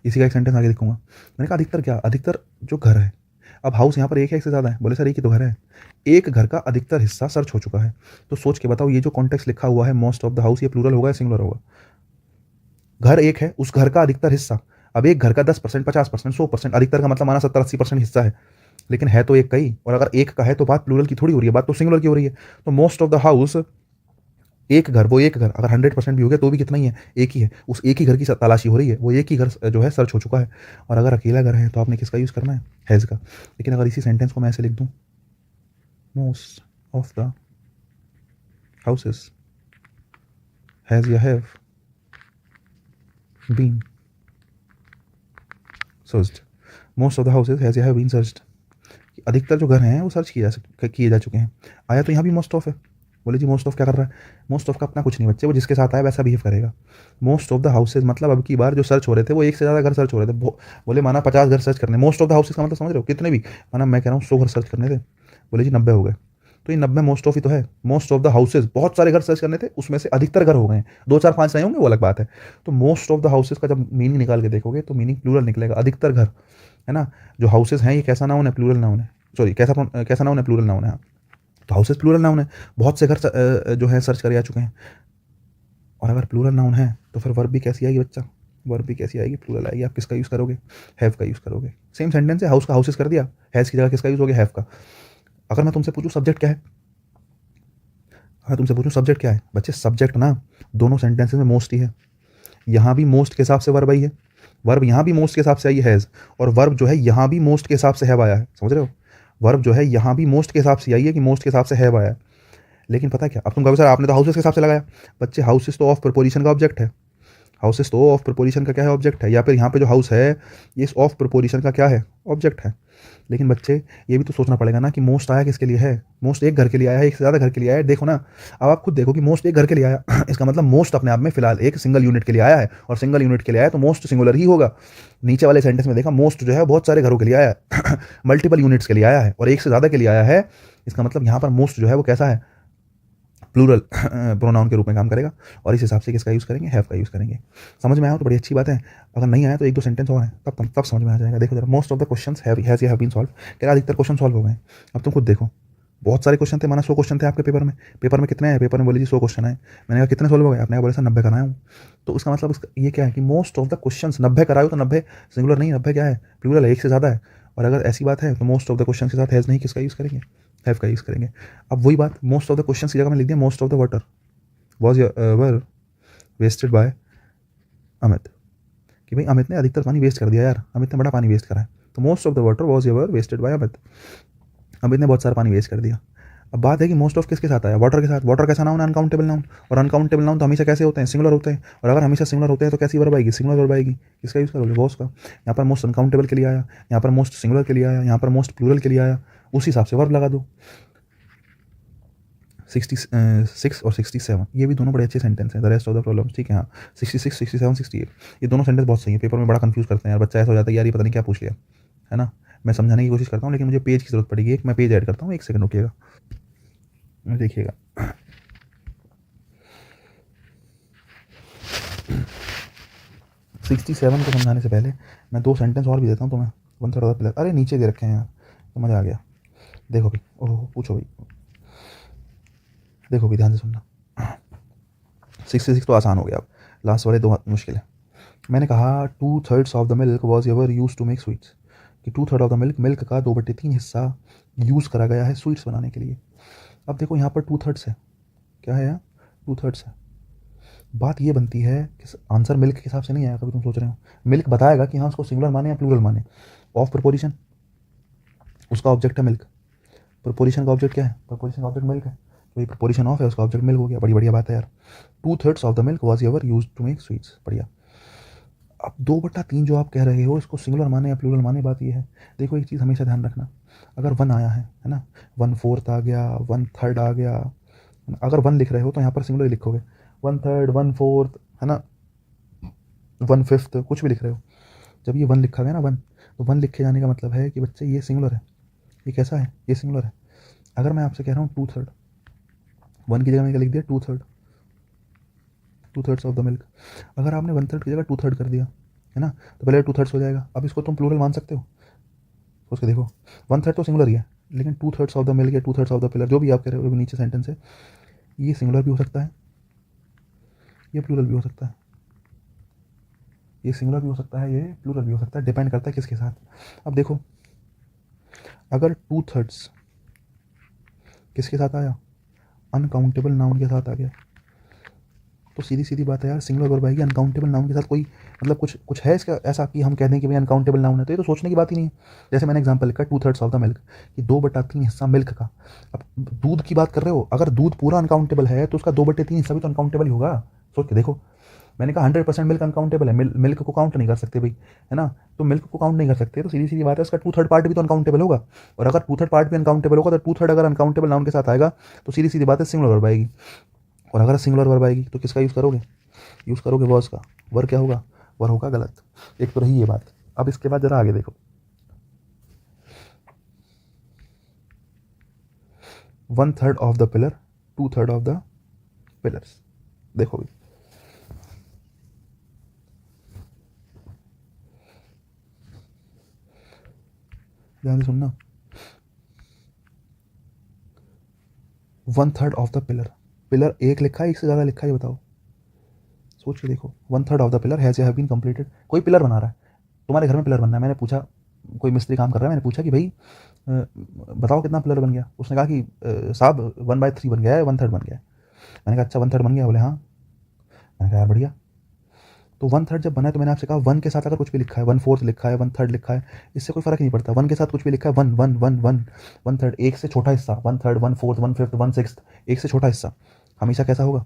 इसी का एक सेंटेंस आगे लिखूंगा। मैंने कहा अधिकतर क्या, अधिकतर जो घर है। अब हाउस यहाँ पर एक है, एक से ज़्यादा है, बोले सर एक ही तो घर है, एक घर का अधिकतर हिस्सा सर्च हो चुका है। तो सोच के बताओ, ये जो कॉन्टेक्स्ट लिखा हुआ है मोस्ट ऑफ द हाउस, ये प्लूरल होगा या सिंगुलर होगा। घर एक है, उस घर का अधिकतर हिस्सा, अब एक घर का 10%, 50%, 100%, अधिकतर का मतलब माना 70-80% हिस्सा है, लेकिन है तो एक का ही। और अगर एक का है तो बात प्लूरल की थोड़ी हो रही है, बात तो सिंगुलर की हो रही है। तो मोस्ट ऑफ द हाउस, एक घर, वो एक घर अगर 100% भी हो गया तो भी कितना ही है, एक ही है। उस एक ही घर की तलाशी हो रही है, वो एक ही घर जो है सर्च हो चुका है। और अगर अकेला घर है तो आपने किसका यूज़ करना है, हैज़ का। लेकिन अगर इसी सेंटेंस को मैं ऐसे लिख दूँ, most of the houses has या have been searched, most of the houses has या हैव बीन सर्च्ड, अधिकतर जो घर हैं वो सर्च किए जा चुके हैं। आया तो यहाँ भी मोस्ट ऑफ है। बोले जी मोस्ट ऑफ क्या कर रहा है, मोस्ट ऑफ का अपना कुछ नहीं बच्चे, वो जिसके साथ आया वैसा बिहेव करेगा। मोस्ट ऑफ द हाउसेज मतलब अब की बार जो सर्च हो रहे थे वो एक से ज़्यादा घर सर्च हो रहे थे। बोले माना 50 घर सर्च करने, मोस्ट ऑफ द हाउसेज का मतलब समझ रहे हो कितने भी, माना मैं कह रहा हूँ 100 घर सर्च करने थे, बोले जी 90 हो गए, तो ये 90 मोस्ट ऑफ ही तो है। मोस्ट ऑफ द हाउसेज बहुत सारे घर सर्च करने थे, उसमें से अधिकतर घर हो गए हैं, 2 4 5 नहीं होंगे वो अलग बात है। तो मोस्ट ऑफ द हाउसेज का जब मीनिंग निकाल के देखोगे तो मीनिंग प्लूरल निकलेगा, अधिकतर घर, है ना। जो हाउसेज हैं ये कैसा नाउन है, प्लूरल नाउन है, सॉरी कैसा नाउन है, प्लूरल नाउन है। तो हाउसेज प्लूरल नाउन है, बहुत से घर जो है सर्च करे आ चुके हैं। और अगर प्लूरल नाउन है तो फिर वर्ब भी कैसी आएगी बच्चा, वर्ब भी कैसी आएगी, प्लूरल आएगी। आप किसका यूज़ करोगे, हैव का यूज़ करोगे। सेम सेंटेंस है, हाउस का हाउसेज कर दिया, हैज़ की जगह किसका यूज़ हो गया, हैव का। अगर मैं तुमसे पूछूं सब्जेक्ट क्या है, अगर तुमसे पूछूं सब्जेक्ट क्या है, बच्चे सब्जेक्ट ना दोनों सेंटेंसेस में मोस्ट ही है। यहाँ भी मोस्ट के हिसाब से वर्ब आई है, वर्ब यहाँ भी मोस्ट के हिसाब से आई है हैज़, और वर्ब जो है यहाँ भी मोस्ट के हिसाब से हैव आया है, समझ रहे हो। वर्ब जो है यहाँ भी मोस्ट के हिसाब से आई है कि मोस्ट के हिसाब से हैव आया है। लेकिन पता है क्या, अब तुम कहोगे सर आपने तो हाउसेस के हिसाब से लगाया। बच्चे हाउसेस तो ऑफ प्रपोजिशन का ऑब्जेक्ट है, हाउसेस तो ऑफ प्रपोजिशन का क्या है, ऑब्जेक्ट है। या फिर यहाँ पे जो हाउस है ये ऑफ प्रपोजिशन का क्या है, ऑब्जेक्ट है। लेकिन बच्चे ये भी तो सोचना पड़ेगा ना कि मोस्ट आया किसके लिए है, मोस्ट एक घर के लिए आया है, एक से ज़्यादा घर के लिए आया है। देखो ना, अब आप खुद देखो कि मोस्ट एक घर के लिए आया इसका मतलब मोस्ट अपने आप में फिलहाल एक सिंगल यूनिट के लिए आया है, और सिंगल यूनिट के लिए आया तो मोस्ट सिंगुलर ही होगा। नीचे वाले सेंटेंस में देखा मोस्ट जो है बहुत सारे घरों के लिए आया है मल्टीपल यूनिट्स के लिए आया है और एक से ज़्यादा के लिए आया है। इसका मतलब यहाँ पर मोस्ट जो है वो कैसा है, प्लूरल प्रोनाउन के रूप में काम करेगा, और इस हिसाब से किसका यूज़ करेंगे, हैव का यूज़ करेंगे। समझ में आया तो बड़ी अच्छी बात है, अगर नहीं आया तो एक दो सेंटेंस और हैं तब समझ में आ जाएगा। देखो जरा, most of the questions have been solve, कह रहा अधिकतर क्वेश्चन सॉल्व हो गए। अब तुम खुद देखो, बहुत सारे क्वेश्चन थे, माना 100 क्वेश्चन थे आपके पेपर में कितने हैं, पेपर में बोले जी 100 क्वेश्चन है। मैंने कहा कितने सॉल्व हो गए, आपने कहा बोले सर 90 कराया हूँ। तो उसका मतलब ये क्या है कि मोस्ट ऑफ द क्वेश्चन 90 कराए, तो 90 सिंगुलर नहीं, 90 क्या है, प्लूरल है, एक से ज़्यादा है। और अगर ऐसी बात है तो मोस्ट ऑफ द क्वेश्चन के साथ हैज़ नहीं, किसका यूज़ करेंगे, हैव का यूज़ करेंगे। अब वही बात, मोस्ट ऑफ द क्वेश्चन की जगह में लिख दिया most of the water was were wasted by Amit, कि भाई अमित ने अधिकतर पानी वेस्ट कर दिया यार, अमित ने बड़ा पानी वेस्ट करा है, तो most of the water was ever wasted by Amit, Amit ने बहुत सारा पानी वेस्ट कर दिया। अब बात है कि मोस्ट ऑफ किसके साथ आया, वाटर के साथ। वाटर कैसा नाउन है, अनकाउंटेबल नाउन, और अनकाउंटेबल नाउन तो हमेशा कैसे होते हैं, सिंगुलर होते हैं। और अगर हमेशा सिंगुलर होते हैं तो कैसी वर्ब आएगी, सिंगुलर वर्ब आएगी। किसका यूज़ करोगे, वॉज का। यहाँ पर मोस्ट अनकाउंटेबल के लिए आया, यहाँ पर मोस्ट सिंगुलर के लिए आया, यहाँ पर मोस्ट प्लूरल के लिए आया, उस हिसाब से वर्ब लगा दो। 66 और 67 ये भी दोनों बड़े अच्छे सेंटेंस हैं, the rest of the problem, ठीक है। हाँ 66, 67, 68 ये दोनों सेंटेंस बहुत सही है। पेपर में बड़ा कंफ्यूज करते हैं यार, बच्चा ऐसा हो जाता है यार ये पता नहीं क्या पूछ लिया, है ना। मैं समझाने की कोशिश करता हूँ, लेकिन मुझे पेज की जरूरत पड़ेगी, एक मैं पेज ऐड करता हूँ, एक सेकंड रुकिएगा, देखिएगा। सिक्सटी सेवन को समझाने से पहले मैं दो सेंटेंस और भी देता हूँ तुम्हें। वन थर्ड ऑफ द, अरे नीचे दे रखे हैं यार, समझ आ गया। देखो भाई, ओह पूछो भाई, देखो भाई ध्यान से सुनना। 66 तो आसान हो गया, अब लास्ट वाले दो मुश्किल है। मैंने कहा 2/3 of the milk was ever use to make sweets, कि 2/3 ऑफ द मिल्क का 2/3 हिस्सा यूज़ करा गया है स्वीट्स बनाने के लिए। अब देखो यहाँ पर 2/3 है, क्या है यहाँ 2/3 है। बात ये बनती है कि आंसर मिल्क के हिसाब से नहीं आया, कभी तुम सोच रहे हो मिल्क बताएगा कि हाँ उसको सिंगुलर माने या प्लूरल माने। ऑफ प्रपोजिशन, उसका ऑब्जेक्ट है मिल्क, प्रपोजिशन का ऑब्जेक्ट क्या है, प्रपोजिशन का ऑब्जेक्ट मिल्क है, तो ये प्रपोजिशन ऑफ है, उसका ऑब्जेक्ट मिल्क हो गया। बड़ी बढ़िया बात है यार। 2/3 of the milk was ever use to make sweets, बढ़िया। अब 2/3 जो आप कह रहे हो इसको सिंगुलर माने या प्लूरल माने, बात ये है। देखो एक चीज़ हमेशा ध्यान रखना, अगर 1 आया है ना, 1/4 आ गया, 1/3 आ गया, अगर 1 लिख रहे हो तो यहाँ पर सिंगुलर लिखोगे, 1/3, 1/4, है ना, 1/5 कुछ भी लिख रहे हो। जब ये 1 लिखा गया ना 1, तो 1 लिखे जाने का मतलब है कि बच्चे ये सिंगुलर है, ये कैसा है, ये सिंगुलर है। अगर मैं आपसे कह रहा हूँ 2/3, 1 की जगह मैंने क्या लिख दिया 2/3, 2/3 ऑफ द मिल्क। अगर आपने 1/3 की जगह 2/3 कर दिया, है ना, तो पहले 2/3 हो जाएगा। अब इसको तुम प्लूरल मान सकते हो, सोच के देखो, 1/3 तो सिंगुलर ही है, लेकिन 2/3 ऑफ द मिल्क या 2/3 ऑफ द पिलर, जो भी आप कह रहे हो, नीचे सेंटेंस है, ये सिंगुलर भी हो सकता है, ये प्लूरल भी हो सकता है, ये सिंगुलर भी हो सकता है, ये प्लूरल भी हो सकता है, डिपेंड करता है किसके साथ। अब देखो अगर 2/3 किसके साथ आया, अनकाउंटेबल नाउन के साथ आ गया, तो सीधी सीधी बात है यार, सिंगुलर वर्ब आएगी अनकाउंटेबल नाउन के साथ। कोई मतलब कुछ है इसका ऐसा कि हम कह दें कि भाई अनकाउंटेबल नाउन है, तो ये तो सोचने की बात ही नहीं है। जैसे मैंने एग्जांपल लिखा 2/3 ऑफ द मिल्क, कि 2/3 हिस्सा मिल्क का। अब दूध की बात कर रहे हो, अगर दूध पूरा अनकाउंटेबल है तो उसका 2/3 हिस्सा भी तो अनकाउंटेबल ही होगा। सोच के देखो, मैंने कहा 100% मिल्क अनकाउंटेबल है, मिल्क को काउंट नहीं कर सकते भाई, है ना, तो मिल्क को काउंट नहीं कर सकते, तो सीधी सीधी बात है उसका 2/3 पार्ट भी तो अनकाउंटेबल होगा। और अगर 2/3 पार्ट भी अनकाउंटेबल होगा तो 2/3 अगर अनकाउंटेबल नाउन के साथ आएगा तो सीधी सीधी बात है सिंगुलर वर्ब आएगी। और अगर सिंगुलर वर्ब आएगी तो किसका यूज़ करोगे, यूज़ करोगे वॉज का। वर क्या होगा, वर होगा गलत। एक तो रही ये बात। अब इसके बाद जरा आगे देखो, 1/3 of the pillar, 2/3 of the pillars. देखो भी, ध्यान से सुनना, 1/3 ऑफ द पिलर, पिलर एक लिखा है एक से ज़्यादा लिखा है, ये बताओ, सोच के देखो। 1/3 of the pillar have been completed, कोई पिलर बना रहा है, तुम्हारे घर में पिलर बनना है। मैंने पूछा, कोई मिस्त्री काम कर रहा है, मैंने पूछा कि भाई बताओ कितना पिलर बन गया। उसने कहा कि साहब 1/3 बन गया है, 1/3 बन गया है। मैंने कहा अच्छा 1/3 बन गया, बोले हाँ। मैंने कहा यार बढ़िया। तो 1/3 जब बना है तो मैंने आपसे कहा 1 के साथ अगर कुछ भी लिखा है, 1/4 लिखा है, 1/3 लिखा है, इससे कोई फर्क नहीं पड़ता। 1 के साथ कुछ भी लिखा है, 1 1 1 1 1/3, एक से छोटा हिस्सा, 1/3 1/4 1/5 1/6, एक से छोटा हिस्सा हमेशा कैसा होगा,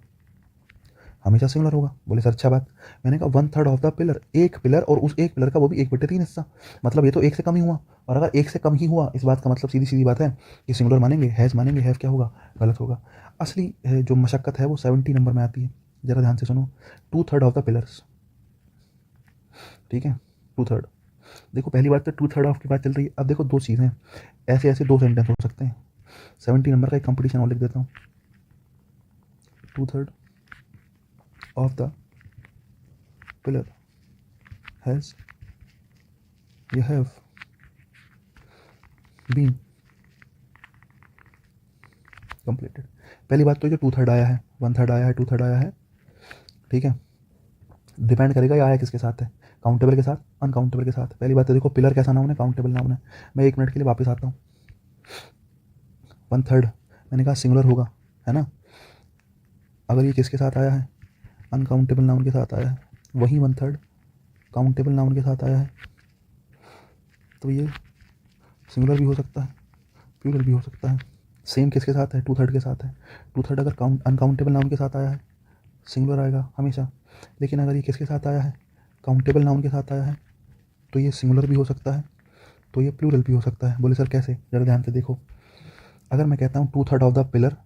हमेशा सिंगुलर होगा। बोले सर अच्छा बात। मैंने कहा 1/3 ऑफ द पिलर, एक पिलर और उस एक पिलर का वो भी 1/3 हिस्सा, मतलब ये तो एक से कम ही हुआ। और अगर एक से कम ही हुआ इस बात का मतलब सीधी सीधी बात है कि सिंगुलर मानेंगे, हैज़ मानेंगे, हैव क्या होगा, गलत होगा। असली जो मशक्क़त है वो 70 नंबर में आती है। ज़रा ध्यान से सुनो, 2/3 ऑफ द पिलर्स, ठीक है, 2/3। देखो पहली बात तो 2/3 ऑफ की बात चल रही है। अब देखो दो चीज़ें, ऐसे ऐसे दो सेंटेंस हो सकते हैं। 70 नंबर का एक कंपटीशन और लिख देता हूँ, 2/3 ऑफ द पिलर हैज़ या हैव बीन कंप्लीटेड। पहली बात तो जो 2/3 आया है, 1/3 आया है, 2/3 आया है, ठीक है, डिपेंड करेगा ये आया किसके साथ है, काउंटेबल के साथ, अनकाउंटेबल के साथ। पहली बात तो देखो पिलर कैसा नाउन है, काउंटेबल नाउन है। मैं 1 मिनट के लिए वापस आता हूँ। 1/3 मैंने कहा सिंगुलर होगा, है ना, अगर ये किसके साथ आया है, अनकाउंटेबल नाउन के साथ आया है। वही 1/3 काउंटेबल नाउन के साथ आया है, तो ये सिंगुलर भी हो सकता है, प्लूरल भी हो सकता है। सेम किसके साथ है, 2/3 के साथ है। 2/3 अगर अनकाउंटेबल नाउन के साथ आया है सिंगुलर आएगा हमेशा, लेकिन अगर ये किसके साथ आया है, काउंटेबल नाउन के साथ आया है, तो ये सिंगुलर भी हो सकता है, तो ये प्लूरल भी हो सकता है। बोले सर कैसे, ज़रा ध्यान से देखो। अगर मैं कहता हूँ 2/3 ऑफ द पिलर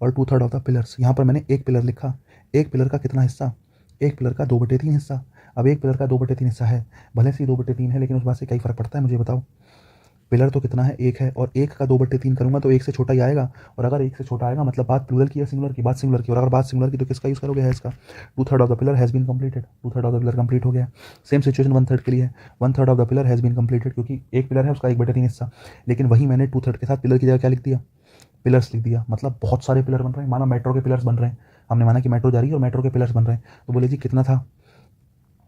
और 2/3 ऑफ द पिलर्स, यहाँ पर मैंने एक पिलर लिखा, एक पिलर का कितना हिस्सा, एक पिलर का 2/3 हिस्सा। अब एक पिलर का 2/3 हिस्सा है, भले से 2/3 है, लेकिन उस बात से कई फ़र्क पड़ता है मुझे बताओ। पिलर तो कितना है, एक है, और एक का 2/3 करूँगा तो एक से छोटा ही आएगा, और अगर एक से छोटा आएगा मतलब बात प्लूरल की या सिंगुलर की, बात सिंगुलर की। और अगर बात सिंगुलर की तो किसका यूज़ करोगे, हैज़ का। 2/3 of the pillar has been completed, 2/3 of the pillar complete हो गया। सेम सिचुएशन 1/3 के लिए है, 1/3 of the pillar has been completed, क्योंकि एक पिलर है उसका 1/3 हिस्सा, लेकिन वही मैंने 2/3 के साथ पिलर की जगह क्या लिख दिया, पिलर्स लिख दिया। मतलब बहुत सारे पिलर बन रहे हैं, माना मेट्रो के पिलर्स बन रहे हैं, हमने माना कि मेट्रो जा रही है और मेट्रो के पिलर्स बन रहे हैं। तो बोले जी कितना था,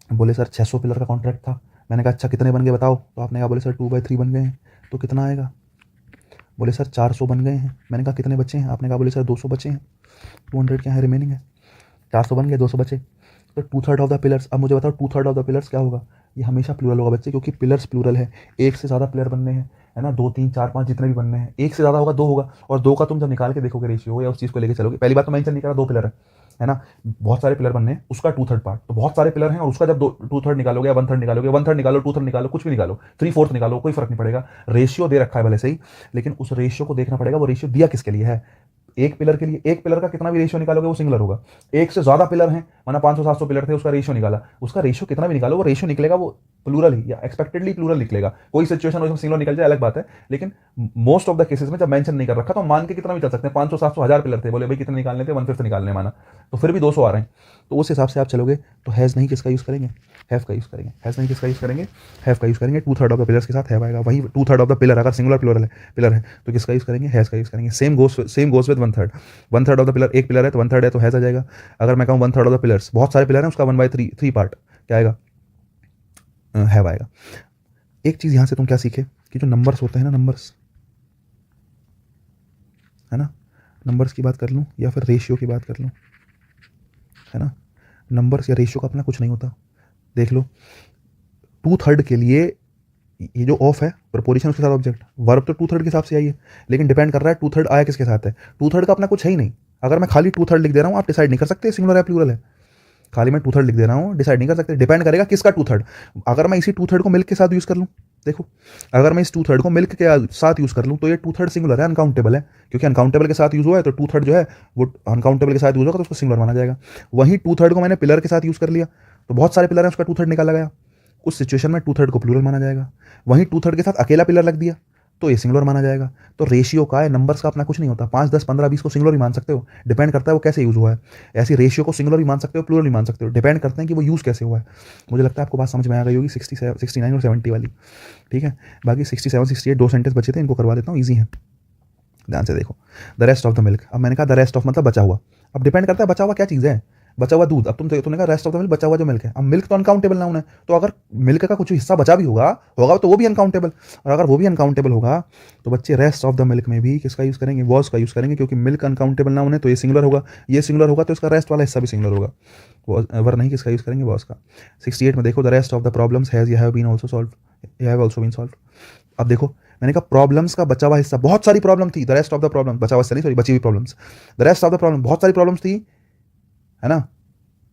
बोले सर 600 पिलर का कॉन्ट्रैक्ट था। मैंने कहा अच्छा कितने बन गए बताओ, तो आपने कहा बोले सर 2/3 बन गए हैं, तो कितना आएगा, बोले सर 400 बन गए हैं। मैंने कहा कितने बचे हैं, आपने कहा बोले सर 200 बचे हैं, 200 क्या है रिमेनिंग है, 400 बन गए, 200 बचे। तो 2/3 ऑफ द पिलर्स, अब मुझे बताओ 2/3 ऑफ द पिलर्स क्या होगा, ये हमेशा प्लूरल होगा बच्चे, क्योंकि पिलर्स प्लूरल है, एक से ज़्यादा पिलर बनने हैं, है ना, 2 3 4 5 जितने भी बनने हैं, एक से ज़्यादा होगा 2 होगा, और 2 का तुम जब निकाल के देखोगे रेशियो या उस चीज़ को लेकर चलोगे, पहली बात तो मेंशन नहीं करा 2 पिलर है ना, बहुत सारे पिलर बनने हैं, उसका 2/3 पार्ट, तो बहुत सारे पिलर हैं, और उसका जब 2/3 निकालोगे या 1/3 निकालोगे, 1/3 निकालो, 2/3 निकालो, कुछ भी निकालो, 3/4 निकालो, कोई फर्क नहीं पड़ेगा। रेशियो दे रखा है भले से ही, लेकिन उस रेशियो को देखना पड़ेगा वो रेशियो दिया किसके लिए है। एक पिलर के लिए, एक पिलर का कितना भी रेशियो निकालोगे वो सिंगुलर होगा। एक से ज्यादा पिलर हैं, माना 500 700 पिलर थे, उसका रेशियो निकाला, उसका रेशियो कितना भी निकालो वो रेशियो निकलेगा वो प्लूरल ही या एक्सपेक्टेडली प्लूरल निकलेगा। कोई सिचुएशन उसमें सिंगुलर निकल जाए अलग बात है, लेकिन मोस्ट ऑफ द केसेस में जब मेंशन नहीं कर रखा तो मान के कितना भी चल सकते हैं, 500 700 1000 पिलर थे, बोले भाई कितने निकालने थे, 1/5 निकालने माना, तो फिर भी 200 आ रहे हैं, तो उस हिसाब से आप चलोगे। तो हैज़ नहीं किसका यूज़ करेंगे, हैव का यूज़ करेंगे। हैज़ नहीं किसका यूज़ करेंगे, हैव का यूज़ करेंगे। 2/3 ऑफ द पिलर्स के साथ हैव आएगा। वही 2/3 ऑफ द पिलर अगर सिंगुलर पिलर है तो किसका यूज़ करेंगे, हैज़ का यूज़ करेंगे। Same goes with 1/3, 1/3 of the pillar, एक पिलर है तो 1/3 है तो हैज़ आ जाएगा। अगर मैं कहूँ 1/3 ऑफ द पिलर्स बहुत सारे पिलर हैं, उसका 1/3 पार्ट क्या आएगा, हैव आएगा। एक चीज़ यहाँ से तुम क्या सीखे कि जो नंबर्स होते हैं ना, नंबर्स है ना, नंबर्स की बात कर लूँ या फिर रेशियो की बात कर लूँ, है ना, नंबर्स या रेशियो का अपना कुछ नहीं होता। देख लो 2/3 के लिए ये जो ऑफ है प्रपोजिशन उसके साथ ऑब्जेक्ट, वर्ब तो 2/3 के हिसाब से आई है, लेकिन डिपेंड कर रहा है 2/3 आया किसके साथ है। 2/3 का अपना कुछ है ही नहीं। अगर मैं खाली 2/3 लिख दे रहा हूँ आप डिसाइड नहीं कर सकते सिंगुलर है प्लूरल है। खाली मैं 2/3 लिख दे रहा हूँ, डिसाइड नहीं कर सकते, डिपेंड करेगा किसका 2/3। अगर मैं इसी 2/3 को मिल्क के साथ यूज़ कर लूँ, देखो अगर मैं इस 2/3 को मिल्क के साथ यूज़ कर लूँ तो ये 2/3 सिंगुलर है, अनकाउंटेबल है, क्योंकि अनकाउंटेबल के साथ यूज़ हुआ है तो 2/3 जो है वो अनकाउंटेबल के साथ यूज़ होगा तो उसको सिंगुलर माना जाएगा। वहीं 2/3 को मैंने पिलर के साथ यूज़ कर लिया तो बहुत सारे पिलर हैं, उसका 2/3 निकाला गया, उस सिचुएशन में 2/3 को प्लूरल माना जाएगा। वहीं 2/3 के साथ अकेला पिलर लग दिया तो ये सिंगुलर माना जाएगा। तो रेशियो का है, नंबर्स का अपना कुछ नहीं होता। 5 10 15 20 को सिंगुलर भी मान सकते हो, डिपेंड करता है वो कैसे यूज़ हुआ है। ऐसी रेशियो को सिंगुलर भी मान सकते हो, प्लूरल भी मान सकते हो, डिपेंड करते हैं कि वो यूज़ कैसे हुआ है। मुझे लगता है आपको बात समझ में आ गई होगी 67 69 और 70 वाली, ठीक है। बाकी 67 68 दो सेंटेंस बचे थे, इनको करवा देता हूँ, ईजी है, ध्यान से देखो। The rest of the milk, अब मैंने कहा द रेस्ट ऑफ मतलब बचा हुआ, अब डिपेंड करता है बचा हुआ क्या चीज़ है, बचा हुआ दूध। अब तुमने कहा रेस्ट ऑफ द मिल्क बचा हुआ जो मिल्क है, अब मिल्क तो अनकाउंटेबल नाउन है, तो अगर मिल्क का कुछ हिस्सा बचा भी होगा तो वो भी अनकाउंटेबल, और अगर वो भी अनकाउंटेबल होगा तो बच्चे रेस्ट ऑफ द मिल्क में भी किसका यूज़ करेंगे, वॉज का यूज़ करेंगे, क्योंकि मिल्क अनकाउंटेबल नाउन है तो ये सिंगुलर होगा, ये सिंगुलर होगा तो इसका रेस्ट वाला हिस्सा भी सिंगुलर होगा, वर नहीं किसका यूज़ करेंगे, वॉज का। 68 में देखो the rest of the problems has have been also solve, have also been solve. अब देखो मैंने कहा प्रॉब्लम्स का बचा हुआ हिस्सा, बहुत सारी प्रॉब्लम थी, the rest of the problem, बचा हुआ हिस्सा नहीं सॉरी, बची हुई problems, the rest of the problem, बहुत सारी प्रॉब्लम्स थी, है ना,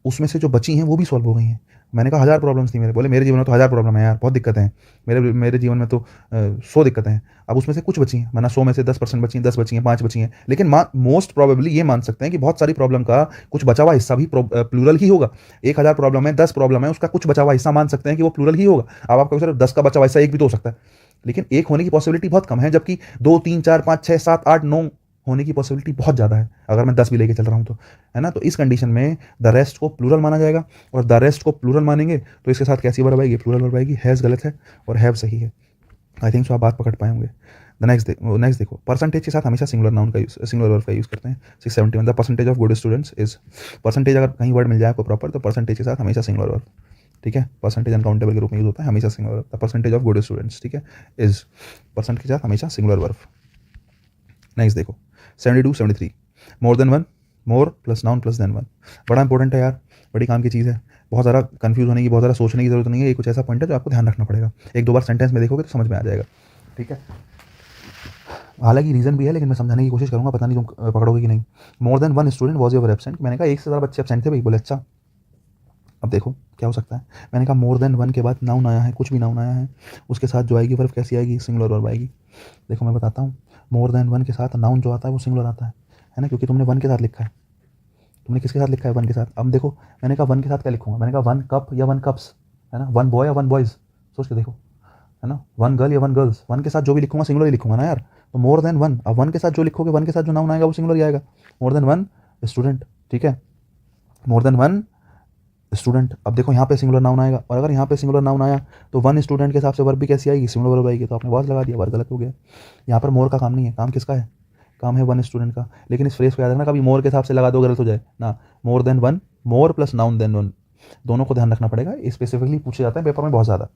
उसमें से जो बची हैं वो भी सॉल्व हो गई हैं। मैंने कहा 1000 प्रॉब्लम्स थी मेरे, बोले मेरे जीवन में तो 1000 प्रॉब्लम है यार, बहुत दिक्कतें हैं, मेरे जीवन में तो 100 दिक्कतें हैं। अब उसमें से कुछ बची हैं, वरना 100 में से 10% बची हैं, 10 बची हैं, 5 बची हैं, लेकिन मोस्ट प्रोबेबली ये मान सकते हैं कि बहुत सारी प्रॉब्लम का कुछ बचा हुआ हिस्सा भी प्लूरल ही होगा। 1000 प्रॉब्लम है, 10 प्रॉब्लम है, उसका कुछ बचा हुआ हिस्सा मान सकते हैं कि वो प्लूरल ही होगा। अब आपका सर 10 का बचा हुआ हिस्सा एक भी तो हो सकता है, लेकिन एक होने की पॉसिबिलिटी बहुत कम है, जबकि 2 3 4 5 6 7 8 9 होने की पॉसिबिलिटी बहुत ज़्यादा है, अगर मैं 10 भी लेके चल रहा हूँ तो, है ना। तो इस कंडीशन में द रेस्ट को प्लूरल माना जाएगा, और द रेस्ट को प्लूरल मानेंगे तो इसके साथ कैसी वर्ब आएगी, प्लूरल वर्ब आएगी। हैज़ गलत है और हैव सही है। आई थिंक सो आप बात पकड़ पाए होंगे। द नेक्स्ट देखो, परसेंटेज के साथ हमेशा सिंगुलर नाउन का यूज़, सिंगुलर वर्ब का यूज़ करते हैं। 671 the percentage of good students is, percentage अगर कहीं वर्ड मिल जाए आपको प्रॉपर तो परसेंटेज के साथ हमेशा सिंगुलर वर्ब, ठीक है। परसेंटेज अनकाउंटेबल के रूप में यूज होता है, हमेशा singular verb. The percentage of good students, ठीक है, इज, परसेंट के साथ हमेशा सिंगुलर वर्ब। नेक्स्ट देखो 72 73, more than one, more plus noun plus than one, बड़ा इंपॉर्टेंट है यार, बड़ी काम की चीज़ है, बहुत ज़्यादा कंफ्यूज होने की, बहुत ज़्यादा सोचने की जरूरत नहीं है। ये कुछ ऐसा पॉइंट है जो आपको ध्यान रखना पड़ेगा, एक दो बार सेंटेंस में देखोगे तो समझ में आ जाएगा, ठीक है। हालांकि रीज़न भी है, लेकिन मैं समझाने की कोशिश करूँगा, पता नहीं तुम पकड़ोगे कि नहीं। मोर than one student was your absent, मैंने कहा एक से ज़्यादा बच्चे एब्सेंट थे भाई, बोले अच्छा। अब देखो क्या हो सकता है, मैंने कहा मोर देन वन के बाद नाउन आया है, कुछ भी नाउन आया है, उसके साथ जो आएगी वर्ब कैसी आएगी, सिंगुलर वर्ब आएगी। देखो मैं बताता हूँ, मोर देन वन के साथ नाउन जो आता है वो सिंगुलर आता है ना, क्योंकि तुमने वन के साथ लिखा है। तुमने किसके साथ लिखा है, वन के साथ। अब देखो मैंने कहा वन के साथ क्या लिखूंगा, मैंने कहा वन कप या वन कप्स, है ना, वन बॉय या वन बॉयज़, सोच के देखो, है ना, वन गर्ल या वन गर्ल्स, वन के साथ जो भी लिखूंगा सिंगुलर ही लिखूंगा ना यार। तो मोर देन वन, अब वन के साथ जो लिखोगे, वन के साथ जो नाउन आएगा वो सिंगुलर ही आएगा। मोर देन वन स्टूडेंट, ठीक है, मोर देन वन स्टूडेंट। अब देखो यहाँ पे सिंगुलर नाउन आएगा, और अगर यहाँ पे सिंगुलर नाउन आया तो वन स्टूडेंट के हिसाब से वर्ब भी कैसी आएगी, सिंगुलर वर्ब आएगी। तो आपने वॉज लगा दिया, वर्ब गलत हो गया। यहाँ पर मोर का काम नहीं है, काम किसका है, काम है वन स्टूडेंट का। लेकिन इस फ्रेज को याद रखना, कभी मोर के हिसाब से लगा दो गलत हो जाए ना। मोर than one, more plus noun then one, दोनों को ध्यान रखना पड़ेगा, स्पेसिफिकली पूछे जाता है पेपर में बहुत ज़्यादा।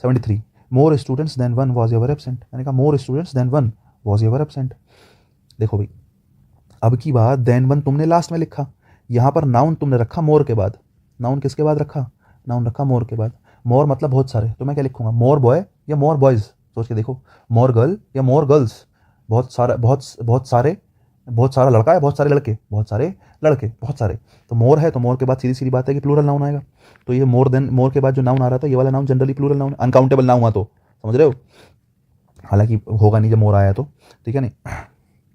73, more students than one was your absent, मैंने कहा more students than one was your absent. देखो भाई, अब की बात, देन वन तुमने लास्ट में लिखा, यहाँ पर नाउन तुमने रखा मोर के बाद, नाउन किसके बाद रखा, नाउन रखा मोर के बाद। मोर मतलब बहुत सारे, तो मैं क्या लिखूंगा, मोर बॉय या मोर बॉयज़, सोच के देखो, मोर गर्ल या मोर गर्ल्स, बहुत सारा, बहुत सारे, बहुत सारा लड़का है, बहुत सारे लड़के, बहुत सारे लड़के, बहुत सारे। तो मोर है तो मोर के बाद सीधी सीधी बात है कि प्लूरल नाउन आएगा। तो ये मोर देन, मोर के बाद जो नाउन आ रहा था ये वाला noun generally plural noun, uncountable noun हुआ तो, समझ रहे हो, हालांकि होगा नहीं जब मोर आया तो, ठीक है नहीं,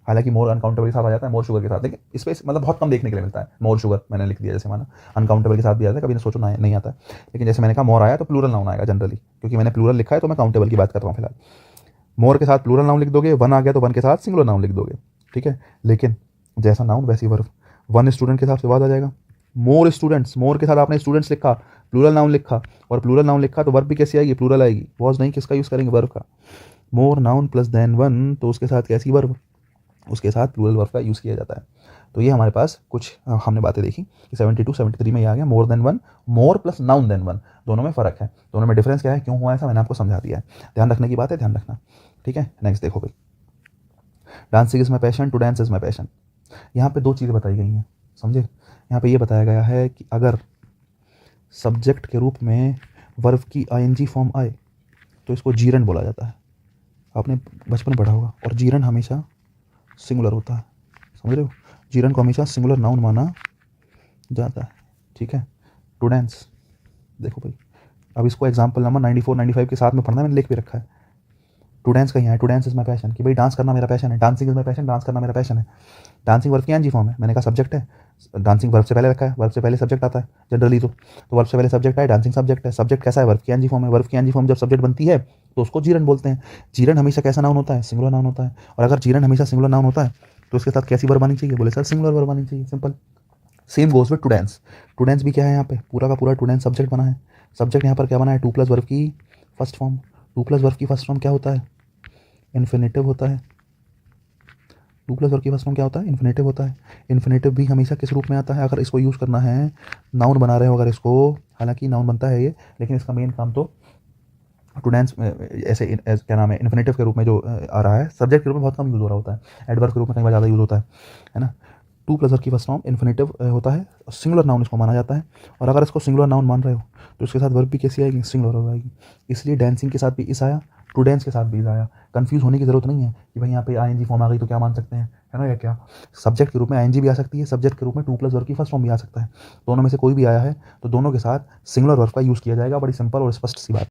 हालांकि मोर अनकाउंटेबल के साथ आ जाता है, मोर शुगर के साथ, लेकिन इस पर मतलब बहुत कम देखने के लिए मिलता है। मोर शुगर मैंने लिख दिया, जैसे माना अनकाउंटेबल के साथ भी आता है, कभी ना सोचो ना नहीं आता है, लेकिन जैसे मैंने कहा मोर आया तो प्लूरल नाउन आएगा जनरली, क्योंकि मैंने प्लूरल लिखा है तो मैं काउंटेबल की बात कर रहा हूँ फिलहाल। मोर के साथ प्लूरल नाउन लिख दोगे, वन आ गया तो वन के साथ सिंगुलर नाउन लिख दोगे, ठीक है। लेकिन जैसा नाउन वैसी वर्ब, वन स्टूडेंट के हिसाब से बाद आ जाएगा, मोर स्टूडेंट्स, मोर के साथ आपने स्टूडेंट्स लिखा, प्लूरल नाउन लिखा, और प्लूरल नाउन लिखा तो वर्ब भी कैसी आएगी, प्लूरल आएगी। वॉज नहीं, किसका यूज़ करेंगे, वर्ब का। मोर नाउन प्लस देन वन, तो उसके साथ कैसी वर्ब, उसके साथ प्लूरल वर्ब का यूज़ किया जाता है। तो ये हमारे पास कुछ हमने बातें देखी कि 72 73 में ये आ गया मोर than one, more plus noun then one, दोनों में फ़र्क है, दोनों में डिफरेंस क्या है, क्यों हुआ ऐसा, मैंने आपको समझा दिया है। ध्यान रखने की बात है, ध्यान रखना, ठीक है। नेक्स्ट देखो भाई, dancing is my passion, to dance is my passion. यहाँ पे दो चीज़ें बताई गई हैं, समझे। यहाँ पे ये बताया गया है कि अगर सब्जेक्ट के रूप में वर्ब की आईएनजी फॉर्म आए तो इसको जीरन बोला जाता है, आपने बचपन में पढ़ा होगा, और जीरन हमेशा सिंगुलर होता है, समझ रहे हो, जीरन को हमेशा सिंगुलर नाउन माना जाता है, ठीक है। टू डांस, देखो भाई, अब इसको एग्जाम्पल नंबर 94 95 के साथ में पढ़ना, मैंने लिख भी रखा है। टू डांस कहीं है, to dance is my passion, कि भाई डांस करना मेरा पैशन है, dancing is my passion, dance करना मेरा पैशन है। डांसिंग वर्ब की एनजी फॉर्म है, मैंने कहा सब्जेक्ट है, डांसिंग वर्ब से पहले रखा है, वर्ब से पहले सब्जेक्ट आता है जनरली, तो वर्ब से पहले सब्जेक्ट है, डांसिंग सब्जेक्ट है, सब्जेक्ट कैसा है, वर्ब की एनजी फॉर्म है, वर्ब की एनजी फॉर्म जब सब्जेक्ट बनती है तो उसको जीरन बोलते हैं। जीरन हमेशा कैसा नाउन होता है, सिंगुलर नाउन होता है, और अगर जीरन हमेशा सिंगुलर नाउन होता है तो उसके साथ कैसी वर्ब आनी चाहिए, बोले सर सिंगुलर वर्ब आनी चाहिए, simple. Same goes with to dance, to dance भी क्या है, यहाँ पे पूरा का पूरा टू डांस सब्जेक्ट बना है। सब्जेक्ट यहाँ पर क्या बना है, टू प्लस वर्ब की first form, two plus verb की फर्स्ट फॉर्म क्या होता है, इन्फिनेटिव होता है। टू प्लस वर्ब की फर्स्ट फॉर्म क्या होता है, इन्फिनेटिव होता है। इन्फिनेटिव भी हमेशा किस रूप में आता है, अगर इसको यूज़ करना है, नाउन बना रहे हो अगर इसको, हालांकि नाउन बनता है ये, लेकिन इसका मेन काम तो टू डांस ऐसे क्या नाम है, इन्फिनेटिव के रूप में जो आ रहा है, सब्जेक्ट के रूप में बहुत कम यूज़ हो रहा होता है, एडवर्ब के रूप में कई बार ज़्यादा यूज़ होता है ना। टू प्लस वर्ब की फर्स्ट फॉर्म इन्फिनेटिव होता है, सिंगुलर नाउन इसको माना जाता है, और अगर इसको सिंगुलर नाउन मान रहे हो तो उसके साथ वर्ब भी कैसी आएगी, सिंगुलर वर्ब आएगी। इसलिए डांसिंग के साथ भी इस आया, टू डांस के साथ भी इस आया। कंफ्यूज होने की ज़रूरत नहीं है कि भाई यहाँ पे आईएनजी फॉर्म आ गई तो क्या मान सकते हैं, है ना, या क्या सब्जेक्ट के रूप में आईएनजी भी आ सकती है, सब्जेक्ट के रूप में टू प्लस वर्ब की फर्स्ट फॉर्म भी आ सकता है। दोनों में से कोई भी आया है तो दोनों के साथ सिंगुलर वर्ब का यूज़ किया जाएगा। बड़ी सिंपल और स्पष्ट सी बात।